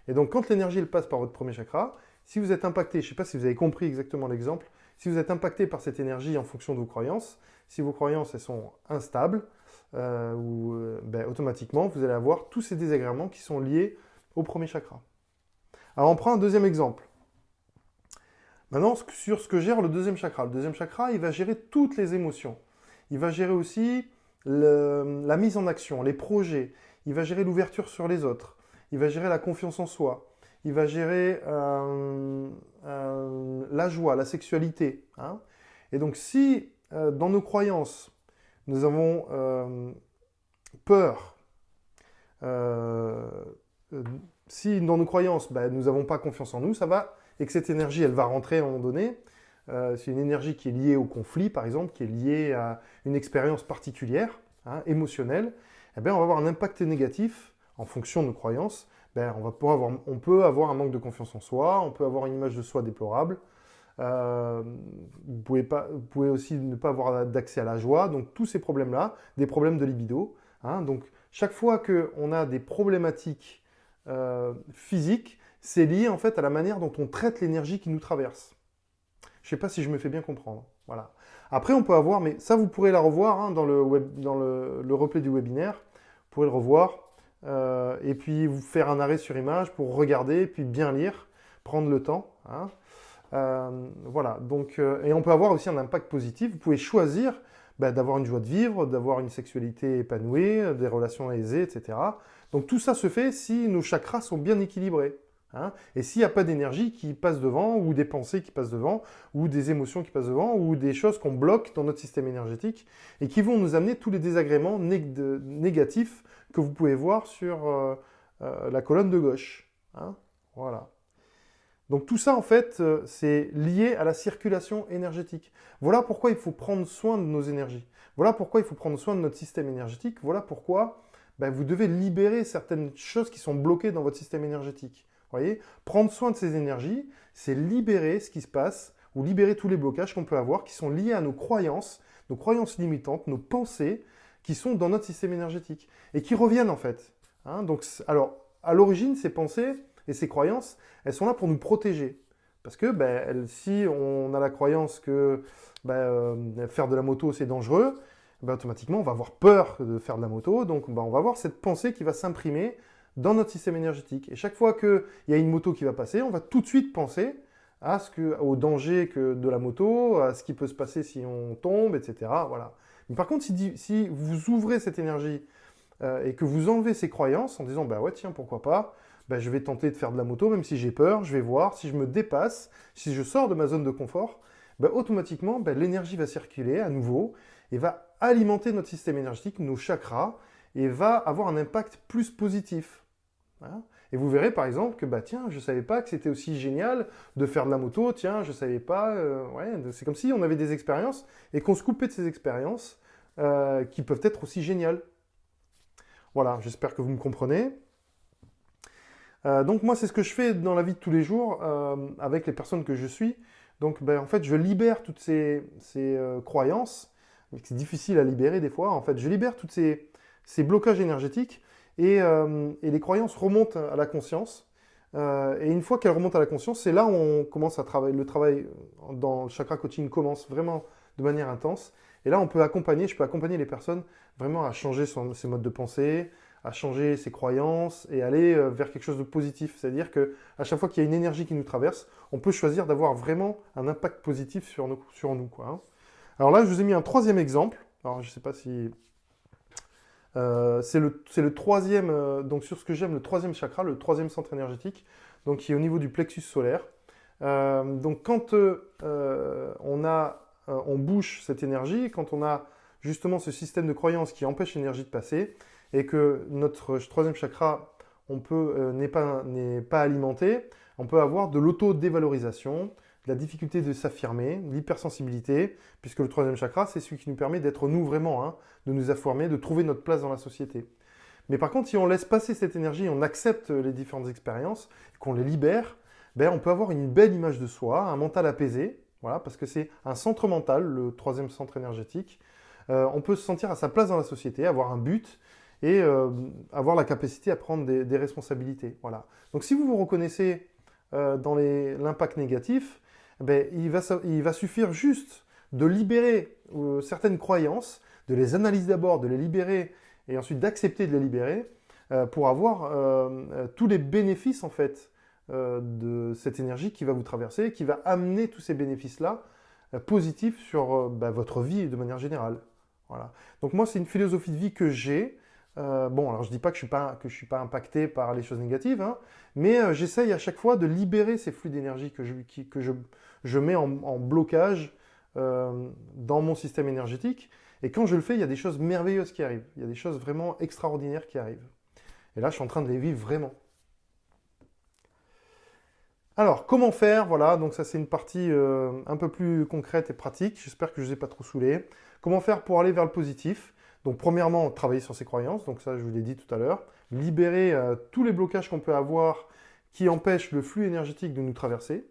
Et donc, quand l'énergie elle passe par votre premier chakra, si vous êtes impacté, je ne sais pas si vous avez compris exactement l'exemple, si vous êtes impacté par cette énergie en fonction de vos croyances, si vos croyances elles sont instables, ben, automatiquement, vous allez avoir tous ces désagréments qui sont liés au premier chakra. Alors, on prend un deuxième exemple. Maintenant, sur ce que gère le deuxième chakra. Le deuxième chakra, il va gérer toutes les émotions. Il va gérer aussi la mise en action, les projets. Il va gérer l'ouverture sur les autres. Il va gérer la confiance en soi. Il va gérer la joie, la sexualité. Hein. Et donc, si dans nos croyances, nous avons peur, si dans nos croyances, ben, nous n'avons pas confiance en nous, ça va, et que cette énergie, elle va rentrer à un moment donné, c'est une énergie qui est liée au conflit, par exemple, qui est liée à une expérience particulière, hein, émotionnelle, eh bien, on va avoir un impact négatif en fonction de nos croyances. Ben, on peut avoir un manque de confiance en soi, on peut avoir une image de soi déplorable, vous pouvez aussi ne pas avoir d'accès à la joie, donc tous ces problèmes-là, des problèmes de libido. Hein, donc chaque fois qu'on a des problématiques physiques, c'est lié en fait à la manière dont on traite l'énergie qui nous traverse. Je ne sais pas si je me fais bien comprendre. Voilà. Après, on peut avoir, mais ça vous pourrez la revoir hein, dans le replay du webinaire, vous pourrez le revoir, et puis vous faire un arrêt sur image pour regarder, puis bien lire, prendre le temps. Hein. Voilà, donc, et on peut avoir aussi un impact positif. Vous pouvez choisir d'avoir une joie de vivre, d'avoir une sexualité épanouie, des relations aisées, etc. Donc tout ça se fait si nos chakras sont bien équilibrés. Hein, et s'il n'y a pas d'énergie qui passe devant, ou des pensées qui passent devant, ou des émotions qui passent devant, ou des choses qu'on bloque dans notre système énergétique, et qui vont nous amener tous les désagréments négatifs que vous pouvez voir sur la colonne de gauche. Hein, voilà. Donc tout ça, en fait, c'est lié à la circulation énergétique. Voilà pourquoi il faut prendre soin de nos énergies. Voilà pourquoi il faut prendre soin de notre système énergétique. Voilà pourquoi ben, vous devez libérer certaines choses qui sont bloquées dans votre système énergétique. Vous voyez, prendre soin de ces énergies, c'est libérer ce qui se passe, ou libérer tous les blocages qu'on peut avoir qui sont liés à nos croyances limitantes, nos pensées qui sont dans notre système énergétique et qui reviennent en fait. Hein, donc, alors, à l'origine, ces pensées et ces croyances, elles sont là pour nous protéger. Parce que ben, si on a la croyance que faire de la moto c'est dangereux, ben, automatiquement on va avoir peur de faire de la moto, donc ben, on va avoir cette pensée qui va s'imprimer dans notre système énergétique. Et chaque fois qu'il y a une moto qui va passer, on va tout de suite penser au danger de la moto, à ce qui peut se passer si on tombe, etc. Voilà. Mais par contre, si vous ouvrez cette énergie et que vous enlevez ces croyances en disant bah ouais tiens pourquoi pas, bah, je vais tenter de faire de la moto même si j'ai peur, je vais voir si je me dépasse, si je sors de ma zone de confort, bah, automatiquement bah, l'énergie va circuler à nouveau et va alimenter notre système énergétique, nos chakras, et va avoir un impact plus positif. Hein. Et vous verrez par exemple que bah tiens, je ne savais pas que c'était aussi génial de faire de la moto, tiens, je ne savais pas, ouais, c'est comme si on avait des expériences et qu'on se coupait de ces expériences qui peuvent être aussi géniales. Voilà, j'espère que vous me comprenez. Donc moi, c'est ce que je fais dans la vie de tous les jours avec les personnes que je suis. Donc ben, en fait, je libère toutes ces croyances, mais c'est difficile à libérer des fois. En fait, je libère tous ces blocages énergétiques et les croyances remontent à la conscience. Et une fois qu'elles remontent à la conscience, c'est là où on commence à travailler. Le travail dans le chakra coaching commence vraiment de manière intense. Et là, je peux accompagner les personnes vraiment à changer ses modes de pensée, à changer ses croyances et aller vers quelque chose de positif. C'est-à-dire qu'à chaque fois qu'il y a une énergie qui nous traverse, on peut choisir d'avoir vraiment un impact positif sur nous, quoi, hein. Alors là, je vous ai mis un troisième exemple. Alors, je ne sais pas si... c'est le troisième, donc sur ce que j'aime, le troisième chakra, le troisième centre énergétique, donc qui est au niveau du plexus solaire. Donc quand on bouge cette énergie, quand on a justement ce système de croyance qui empêche l'énergie de passer, et que notre troisième chakra n'est pas alimenté, on peut avoir de l'auto-dévalorisation, de la difficulté de s'affirmer, de l'hypersensibilité, puisque le troisième chakra, c'est celui qui nous permet d'être nous vraiment, hein, de nous affirmer, de trouver notre place dans la société. Mais par contre, si on laisse passer cette énergie, on accepte les différentes expériences, qu'on les libère, ben, on peut avoir une belle image de soi, un mental apaisé, voilà, parce que c'est un centre mental, le troisième centre énergétique, on peut se sentir à sa place dans la société, avoir un but et avoir la capacité à prendre des responsabilités. Voilà. Donc si vous vous reconnaissez dans l'impact négatif, ben, il va suffire juste de libérer certaines croyances, de les analyser d'abord, de les libérer et ensuite d'accepter de les libérer pour avoir tous les bénéfices en fait de cette énergie qui va vous traverser, qui va amener tous ces bénéfices-là positifs sur votre vie de manière générale. Voilà. Donc moi, c'est une philosophie de vie que j'ai. Bon, alors je ne dis pas que je ne suis pas impacté par les choses négatives, hein, mais j'essaye à chaque fois de libérer ces flux d'énergie que je mets en blocage dans mon système énergétique. Et quand je le fais, il y a des choses merveilleuses qui arrivent. Il y a des choses vraiment extraordinaires qui arrivent. Et là, je suis en train de les vivre vraiment. Alors, comment faire? Voilà, donc ça c'est une partie un peu plus concrète et pratique. J'espère que je ne vous ai pas trop saoulé. Comment faire pour aller vers le positif? Donc, premièrement, travailler sur ses croyances. Donc ça, je vous l'ai dit tout à l'heure. Libérer tous les blocages qu'on peut avoir qui empêchent le flux énergétique de nous traverser.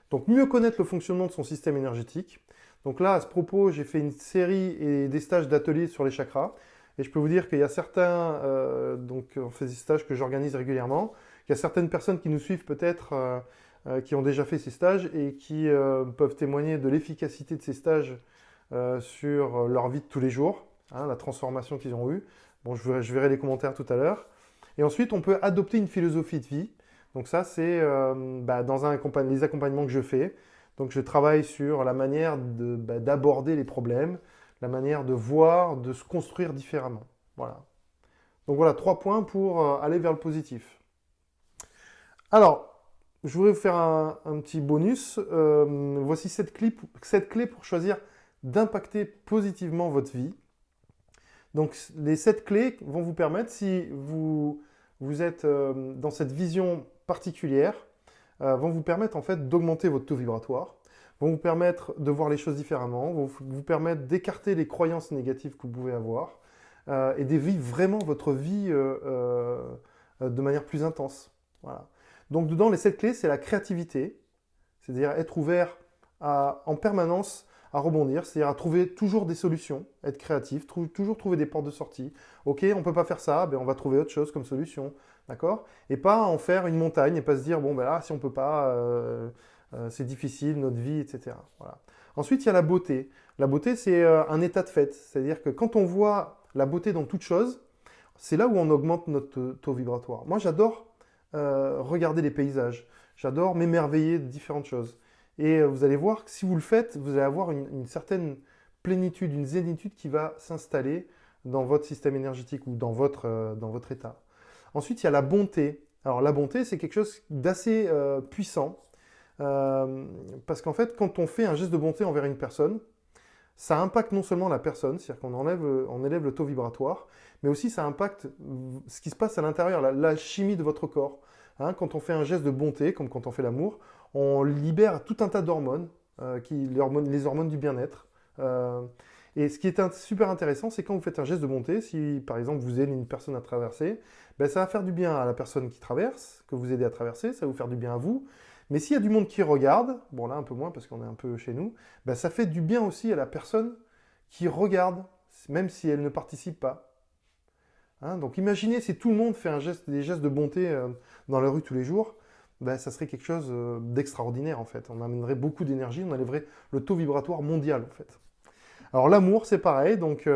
Donc, mieux connaître le fonctionnement de son système énergétique. Donc là, à ce propos, j'ai fait une série et des stages d'ateliers sur les chakras. Et je peux vous dire qu'il y a certains, donc on fait des stages que j'organise régulièrement. Il y a certaines personnes qui nous suivent peut-être, qui ont déjà fait ces stages et qui peuvent témoigner de l'efficacité de ces stages sur leur vie de tous les jours, hein, la transformation qu'ils ont eue. Bon, je verrai les commentaires tout à l'heure. Et ensuite, on peut adopter une philosophie de vie. Donc ça, c'est dans les accompagnements que je fais. Donc je travaille sur la manière d'aborder les problèmes, la manière de voir, de se construire différemment. Voilà. Donc voilà, 3 points pour aller vers le positif. Alors, je voudrais vous faire un petit bonus. Voici 7 clés pour choisir d'impacter positivement votre vie. Donc les 7 clés vont vous permettre, si vous êtes dans cette vision particulière, vont vous permettre en fait d'augmenter votre taux vibratoire, vont vous permettre de voir les choses différemment, vont vous permettre d'écarter les croyances négatives que vous pouvez avoir et de vivre vraiment votre vie de manière plus intense. Voilà. Donc dedans, les 7 clés, c'est la créativité, c'est-à-dire être ouvert en permanence à rebondir, c'est-à-dire à trouver toujours des solutions, être créatif, toujours trouver des portes de sortie. Ok, on ne peut pas faire ça, ben on va trouver autre chose comme solution, d'accord? Et pas en faire une montagne et pas se dire, bon ben là, si on ne peut pas, c'est difficile, notre vie, etc. Voilà. Ensuite, il y a la beauté. La beauté, c'est un état de fait, c'est-à-dire que quand on voit la beauté dans toute chose, c'est là où on augmente notre taux vibratoire. Moi, j'adore regarder les paysages, j'adore m'émerveiller de différentes choses. Et vous allez voir que si vous le faites, vous allez avoir une certaine plénitude, une zénitude qui va s'installer dans votre système énergétique ou dans votre état. Ensuite, il y a la bonté. Alors la bonté, c'est quelque chose d'assez puissant parce qu'en fait, quand on fait un geste de bonté envers une personne, ça impacte non seulement la personne, c'est-à-dire qu'on élève le taux vibratoire, mais aussi ça impacte ce qui se passe à l'intérieur, la chimie de votre corps. Hein, quand on fait un geste de bonté, comme quand on fait l'amour, on libère tout un tas d'hormones, les hormones du bien-être. Et ce qui est super intéressant, c'est quand vous faites un geste de bonté, si par exemple vous aidez une personne à traverser, ben, ça va faire du bien à la personne qui traverse, que vous aidez à traverser, ça va vous faire du bien à vous. Mais s'il y a du monde qui regarde, bon là un peu moins parce qu'on est un peu chez nous, ben, ça fait du bien aussi à la personne qui regarde, même si elle ne participe pas. Hein, donc imaginez si tout le monde fait des gestes de bonté dans la rue tous les jours, ben, ça serait quelque chose d'extraordinaire en fait. On amènerait beaucoup d'énergie, on élèverait le taux vibratoire mondial en fait. Alors l'amour c'est pareil, donc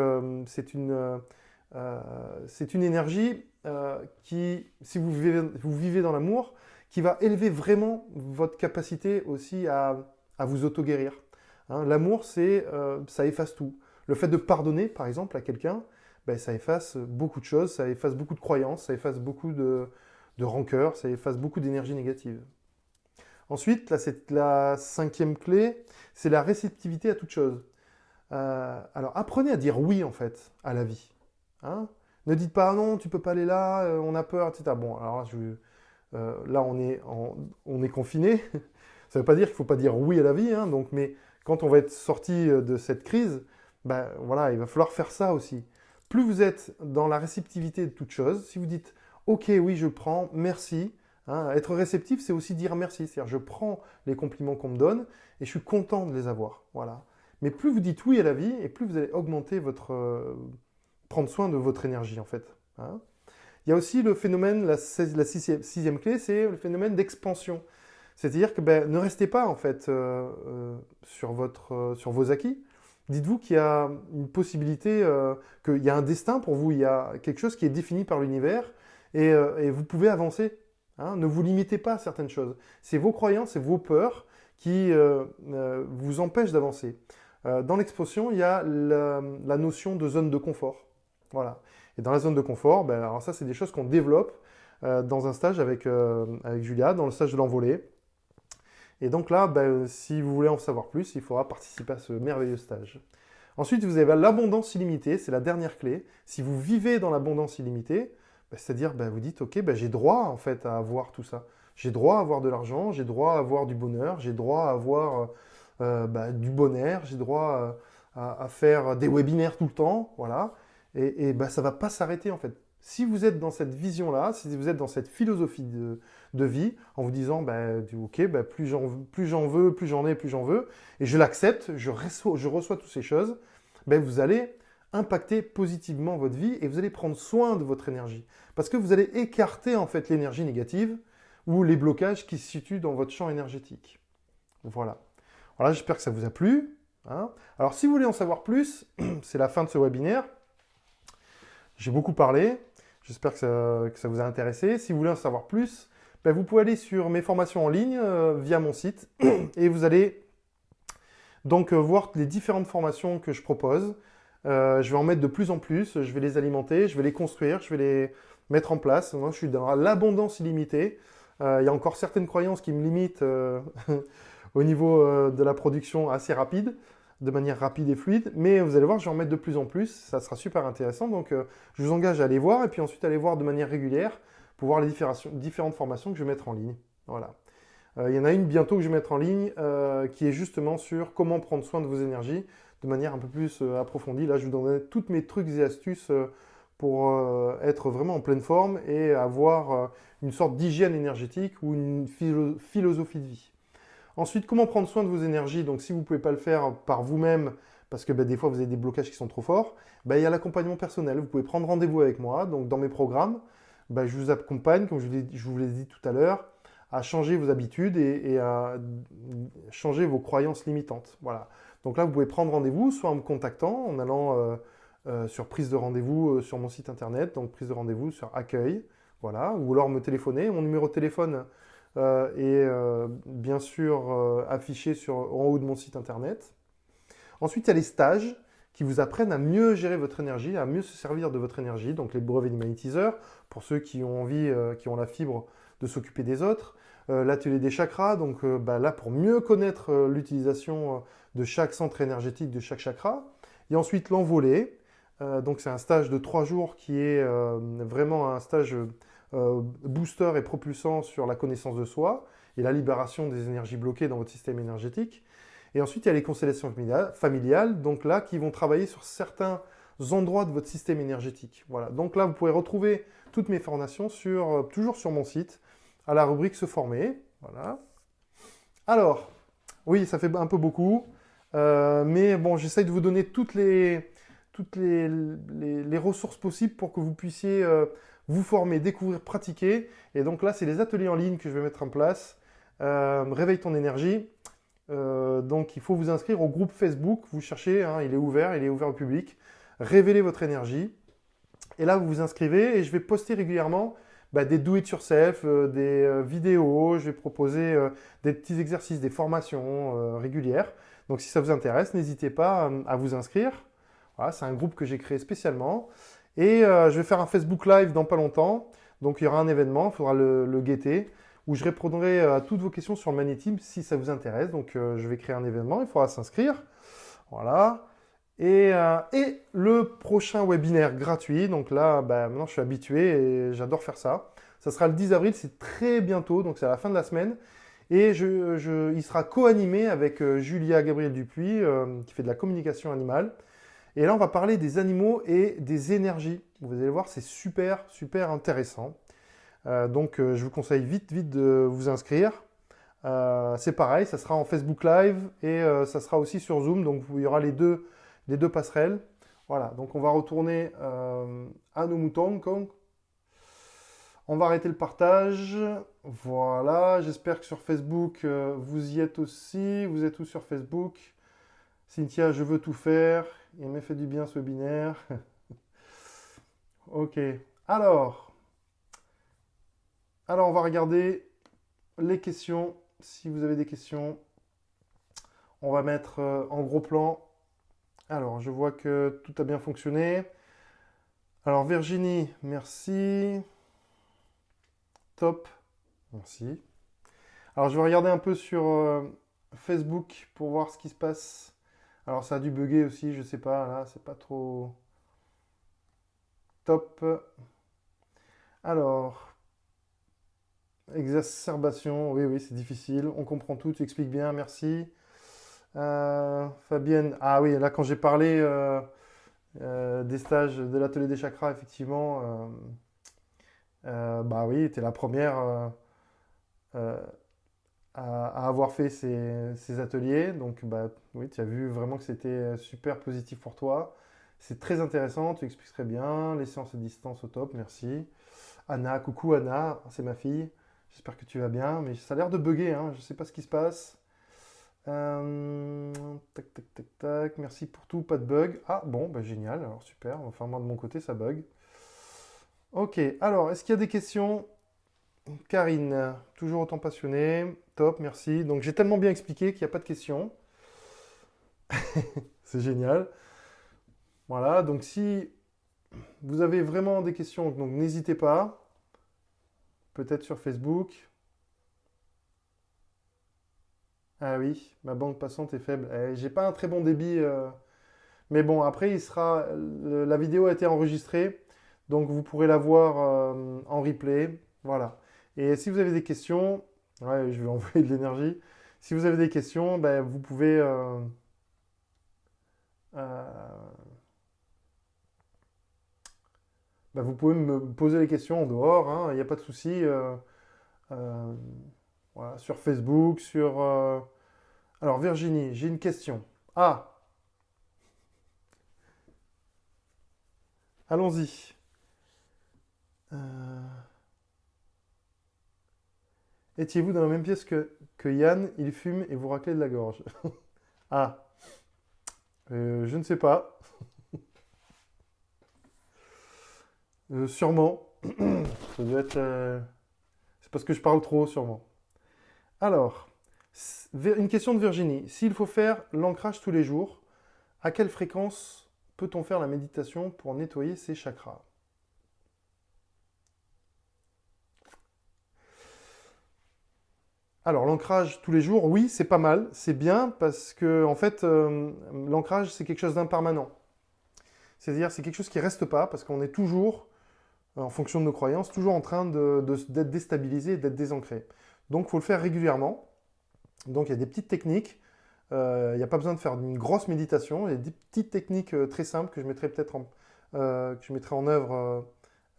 c'est une énergie qui, si vous vivez dans l'amour, qui va élever vraiment votre capacité aussi à vous auto-guérir. Hein, l'amour, ça efface tout. Le fait de pardonner, par exemple, à quelqu'un, ben, ça efface beaucoup de choses, ça efface beaucoup de croyances, ça efface beaucoup de rancœur, ça efface beaucoup d'énergie négative. Ensuite, la 5e clé, c'est la réceptivité à toute chose. Alors, apprenez à dire oui, en fait, à la vie. Hein, ne dites pas, ah non, tu peux pas aller là, on a peur, etc. Bon, alors là, on est confiné. Ça ne veut pas dire qu'il ne faut pas dire oui à la vie, hein, donc, mais quand on va être sorti de cette crise, ben, voilà, il va falloir faire ça aussi. Plus vous êtes dans la réceptivité de toute chose, si vous dites « Ok, oui, je prends, merci hein, », être réceptif, c'est aussi dire merci. C'est-à-dire je prends les compliments qu'on me donne et je suis content de les avoir. Voilà. Mais plus vous dites oui à la vie, et plus vous allez augmenter prendre soin de votre énergie, en fait. Hein. Il y a aussi le phénomène, la sixième clé, c'est le phénomène d'expansion. C'est-à-dire que ne restez pas, en fait, sur vos acquis. Dites-vous qu'il y a une possibilité, qu'il y a un destin pour vous, il y a quelque chose qui est défini par l'univers, et vous pouvez avancer. Hein. Ne vous limitez pas à certaines choses. C'est vos croyances et vos peurs qui vous empêchent d'avancer. Dans l'expansion, il y a la notion de zone de confort. Voilà. Et dans la zone de confort, alors ça, c'est des choses qu'on développe dans un stage avec Julia, dans le stage de l'envolée. Et donc là, si vous voulez en savoir plus, il faudra participer à ce merveilleux stage. Ensuite, vous avez l'abondance illimitée, c'est la dernière clé. Si vous vivez dans l'abondance illimitée, c'est-à-dire vous dites, ok, j'ai droit en fait à avoir tout ça. J'ai droit à avoir de l'argent, j'ai droit à avoir du bonheur, j'ai droit à avoir du bon air, j'ai droit à faire des webinaires tout le temps, voilà. Et ça ne va pas s'arrêter en fait. Si vous êtes dans cette vision-là, si vous êtes dans cette philosophie de vie, en vous disant, ok, plus j'en veux, plus j'en ai, plus j'en veux, et je l'accepte, je reçois toutes ces choses, vous allez impacter positivement votre vie et vous allez prendre soin de votre énergie. Parce que vous allez écarter en fait l'énergie négative ou les blocages qui se situent dans votre champ énergétique. Voilà. Voilà, j'espère que ça vous a plu. Hein. Alors, si vous voulez en savoir plus, c'est la fin de ce webinaire. J'ai beaucoup parlé. J'espère que ça vous a intéressé. Si vous voulez en savoir plus, vous pouvez aller sur mes formations en ligne via mon site et vous allez donc voir les différentes formations que je propose. Je vais en mettre de plus en plus. Je vais les alimenter, je vais les construire, je vais les mettre en place. Moi, je suis dans l'abondance illimitée. Il y a encore certaines croyances qui me limitent au niveau de la production assez rapide, de manière rapide et fluide, mais vous allez voir, je vais en mettre de plus en plus, ça sera super intéressant, donc je vous engage à aller voir, et puis ensuite aller voir de manière régulière, pour voir les différentes formations que je vais mettre en ligne. Voilà. Il y en a une bientôt que je vais mettre en ligne, qui est justement sur comment prendre soin de vos énergies, de manière un peu plus approfondie. Là, je vous donnerai toutes mes trucs et astuces pour être vraiment en pleine forme, et avoir une sorte d'hygiène énergétique, ou une philosophie de vie. Ensuite, comment prendre soin de vos énergies? Donc, si vous ne pouvez pas le faire par vous-même, parce que des fois, vous avez des blocages qui sont trop forts, il y a l'accompagnement personnel. Vous pouvez prendre rendez-vous avec moi. Donc, dans mes programmes, je vous accompagne, comme je vous l'ai dit tout à l'heure, à changer vos habitudes et à changer vos croyances limitantes. Voilà. Donc là, vous pouvez prendre rendez-vous, soit en me contactant, en allant sur prise de rendez-vous sur mon site internet, donc prise de rendez-vous sur accueil, voilà, ou alors me téléphoner. Mon numéro de téléphone est bien sûr affiché en haut de mon site internet. Ensuite, il y a les stages qui vous apprennent à mieux gérer votre énergie, à mieux se servir de votre énergie, donc les brevets du magnétiseur, pour ceux qui ont envie, qui ont la fibre de s'occuper des autres, l'atelier des chakras, donc là pour mieux connaître l'utilisation de chaque centre énergétique de chaque chakra. Et ensuite l'envolée, donc c'est un stage de 3 jours qui est vraiment un stage booster et propulsant sur la connaissance de soi et la libération des énergies bloquées dans votre système énergétique. Et ensuite, il y a les constellations familiales, donc là, qui vont travailler sur certains endroits de votre système énergétique. Voilà. Donc là, vous pouvez retrouver toutes mes formations toujours sur mon site, à la rubrique Se former. Voilà. Alors, oui, ça fait un peu beaucoup, mais bon, j'essaye de vous donner toutes les ressources possibles pour que vous puissiez vous former, découvrir, pratiquer. Et donc là, c'est les ateliers en ligne que je vais mettre en place. Réveille ton énergie. Donc il faut vous inscrire au groupe Facebook, vous cherchez, hein, il est ouvert au public. Révélez votre énergie. Et là, vous vous inscrivez et je vais poster régulièrement des do it yourself, des vidéos, je vais proposer des petits exercices, des formations régulières. Donc si ça vous intéresse, n'hésitez pas à vous inscrire. Voilà, c'est un groupe que j'ai créé spécialement. Et je vais faire un Facebook Live dans pas longtemps. Donc il y aura un événement, il faudra le guetter, où je répondrai à toutes vos questions sur le magnétisme si ça vous intéresse. Donc je vais créer un événement, il faudra s'inscrire. Voilà. Et le prochain webinaire gratuit, donc là, maintenant je suis habitué et j'adore faire ça. Ça sera le 10 avril, c'est très bientôt, donc c'est à la fin de la semaine. Et il sera co-animé avec Julia Gabriel Dupuis, qui fait de la communication animale. Et là, on va parler des animaux et des énergies. Vous allez voir, c'est super, super intéressant. Donc, je vous conseille vite de vous inscrire. C'est pareil, ça sera en Facebook Live et ça sera aussi sur Zoom. Donc il y aura les deux passerelles. Voilà, donc on va retourner à nos moutons. On va arrêter le partage. Voilà, j'espère que sur Facebook, vous y êtes aussi. Vous êtes tous sur Facebook. Cynthia, je veux tout faire. Il m'a fait du bien ce webinaire. Ok, alors, on va regarder les questions. Si vous avez des questions, on va mettre en gros plan. Alors, je vois que tout a bien fonctionné. Alors, Virginie, merci. Top, merci. Alors, je vais regarder un peu sur Facebook pour voir ce qui se passe. Alors, ça a dû bugger aussi, je sais pas, là, c'est pas trop top. Alors, exacerbation, oui, oui, c'est difficile. On comprend tout, tu expliques bien, merci. Fabienne, ah oui, là, quand j'ai parlé des stages de l'atelier des chakras, effectivement, bah oui, tu es la première euh, à avoir fait ces ateliers. Donc, bah, oui, tu as vu vraiment que c'était super positif pour toi. C'est très intéressant, tu expliques très bien. Les séances à distance au top, merci. Anna, coucou Anna, c'est ma fille. J'espère que tu vas bien, mais ça a l'air de bugger, hein, je ne sais pas ce qui se passe. Tac, tac, tac, tac, merci pour tout, pas de bug. Ah bon, bah, génial, alors super, enfin moi de mon côté ça bug. Ok, alors est-ce qu'il y a des questions? Karine, toujours autant passionnée, top, merci. Donc j'ai tellement bien expliqué qu'il n'y a pas de questions. C'est génial. Voilà, donc si vous avez vraiment des questions, donc n'hésitez pas. Peut-être sur Facebook. Ah oui, ma bande passante est faible. J'ai pas un très bon débit, mais bon, après, la vidéo a été enregistrée, donc vous pourrez la voir en replay. Voilà. Et si vous avez des questions, ouais, je vais envoyer de l'énergie. Si vous avez des questions, ben, euh, vous pouvez me poser les questions en dehors, hein, il n'y a pas de souci. Euh, voilà, sur Facebook, Alors Virginie, j'ai une question. Ah, allons-y. Euh, Étiez-vous dans la même pièce que Yann? Il fume et vous raclez de la gorge. Ah, je ne sais pas. Sûrement. Ça doit être. C'est parce que je parle trop, sûrement. Alors, une question de Virginie. S'il faut faire l'ancrage tous les jours, à quelle fréquence peut-on faire la méditation pour nettoyer ses chakras? Alors, l'ancrage tous les jours, oui, c'est pas mal, c'est bien parce que, en fait, l'ancrage, c'est quelque chose d'impermanent. C'est-à-dire, c'est quelque chose qui reste pas parce qu'on est toujours, en fonction de nos croyances, toujours en train d'être déstabilisé et d'être désancré. Donc, il faut le faire régulièrement. Donc, il y a des petites techniques. Il n'y a pas besoin de faire une grosse méditation. Il y a des petites techniques très simples que je mettrai peut-être que je mettrai en œuvre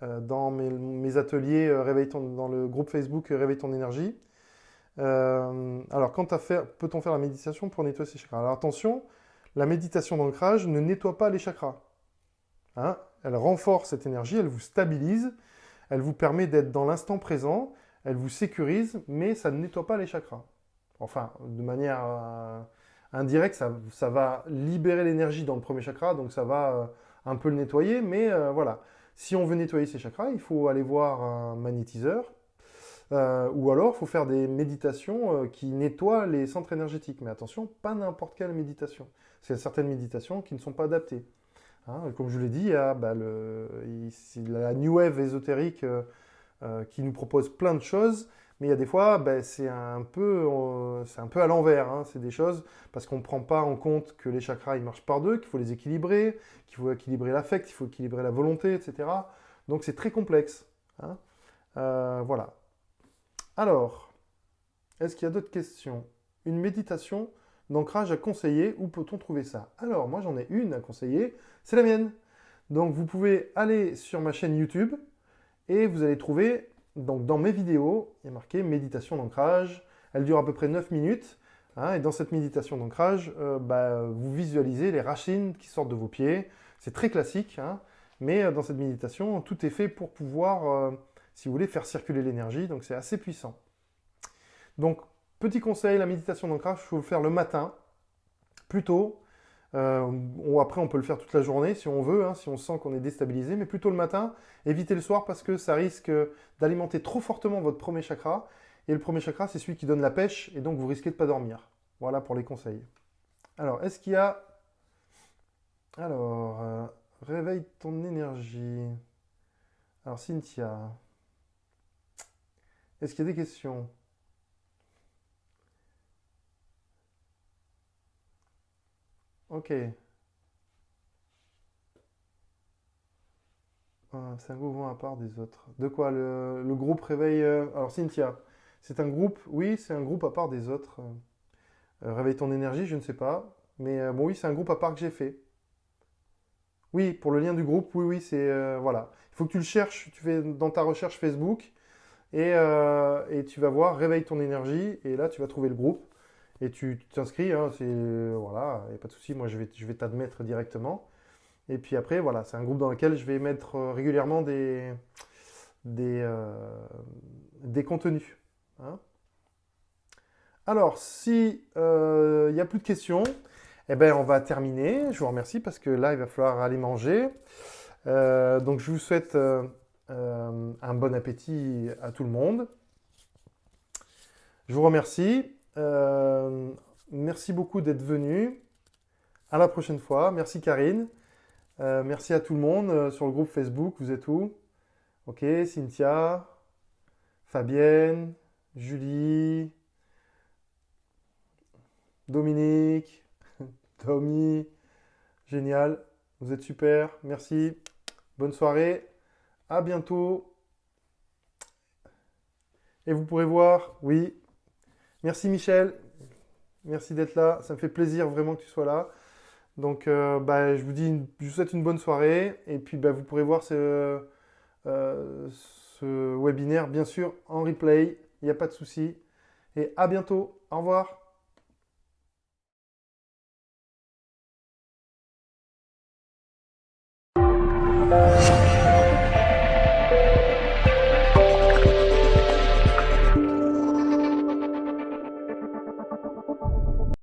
dans mes ateliers dans le groupe Facebook Réveille ton énergie. Alors, peut-on faire la méditation pour nettoyer ses chakras? Alors attention, la méditation d'ancrage ne nettoie pas les chakras. Hein, elle renforce cette énergie, elle vous stabilise, elle vous permet d'être dans l'instant présent, elle vous sécurise, mais ça ne nettoie pas les chakras. Enfin, de manière indirecte, ça va libérer l'énergie dans le premier chakra, donc ça va un peu le nettoyer, mais voilà. Si on veut nettoyer ses chakras, il faut aller voir un magnétiseur, ou alors il faut faire des méditations qui nettoient les centres énergétiques. Mais attention, pas n'importe quelle méditation. Parce qu'il y a certaines méditations qui ne sont pas adaptées. Hein, comme je vous l'ai dit, il y a la New Wave ésotérique qui nous propose plein de choses, mais il y a des fois, c'est un peu à l'envers. Hein, c'est des choses parce qu'on ne prend pas en compte que les chakras ils marchent par deux, qu'il faut les équilibrer, qu'il faut équilibrer l'affect, il faut équilibrer la volonté, etc. Donc c'est très complexe. Hein. Voilà. Alors, est-ce qu'il y a d'autres questions? Une méditation d'ancrage à conseiller, où peut-on trouver ça? Alors, moi j'en ai une à conseiller, c'est la mienne. Donc vous pouvez aller sur ma chaîne YouTube et vous allez trouver, donc dans mes vidéos, il y a marqué méditation d'ancrage. Elle dure à peu près 9 minutes. Hein, et dans cette méditation d'ancrage, vous visualisez les racines qui sortent de vos pieds. C'est très classique, hein, mais dans cette méditation, tout est fait pour pouvoir, si vous voulez, faire circuler l'énergie. Donc c'est assez puissant. Donc, petit conseil, la méditation d'ancrage, il faut le faire le matin, plutôt. Ou après, on peut le faire toute la journée si on veut, hein, si on sent qu'on est déstabilisé, mais plutôt le matin. Évitez le soir parce que ça risque d'alimenter trop fortement votre premier chakra. Et le premier chakra, c'est celui qui donne la pêche, et donc vous risquez de ne pas dormir. Voilà pour les conseils. Alors, est-ce qu'il y a... Alors, réveille ton énergie. Alors, Cynthia, est-ce qu'il y a des questions? Ok. C'est un mouvement à part des autres. De quoi le groupe réveille... Alors, Cynthia, c'est un groupe... Oui, c'est un groupe à part des autres. Réveille ton énergie, je ne sais pas. Mais bon, oui, c'est un groupe à part que j'ai fait. Oui, pour le lien du groupe, oui, oui, c'est... voilà. Il faut que tu le cherches, tu fais dans ta recherche Facebook, et tu vas voir Réveille ton énergie, et là, tu vas trouver le groupe, et tu t'inscris, hein, voilà, il n'y a pas de souci, moi, je vais t'admettre directement. Et puis après, voilà, c'est un groupe dans lequel je vais mettre régulièrement des, euh, des contenus. Hein. Alors, si il n'y a plus de questions, eh ben, on va terminer. Je vous remercie parce que là, il va falloir aller manger. Donc, je vous souhaite un bon appétit à tout le monde. Je vous remercie. Merci beaucoup d'être venu. À la prochaine fois. Merci Karine. Merci à tout le monde sur le groupe Facebook. Vous êtes où? Ok, Cynthia, Fabienne, Julie, Dominique, Tommy. Génial. Vous êtes super. Merci. Bonne soirée. À bientôt. Et vous pourrez voir, oui. Merci Michel. Merci d'être là. Ça me fait plaisir vraiment que tu sois là. Donc, je vous souhaite une bonne soirée. Et puis, vous pourrez voir ce webinaire, bien sûr, en replay. Il n'y a pas de souci. Et à bientôt. Au revoir.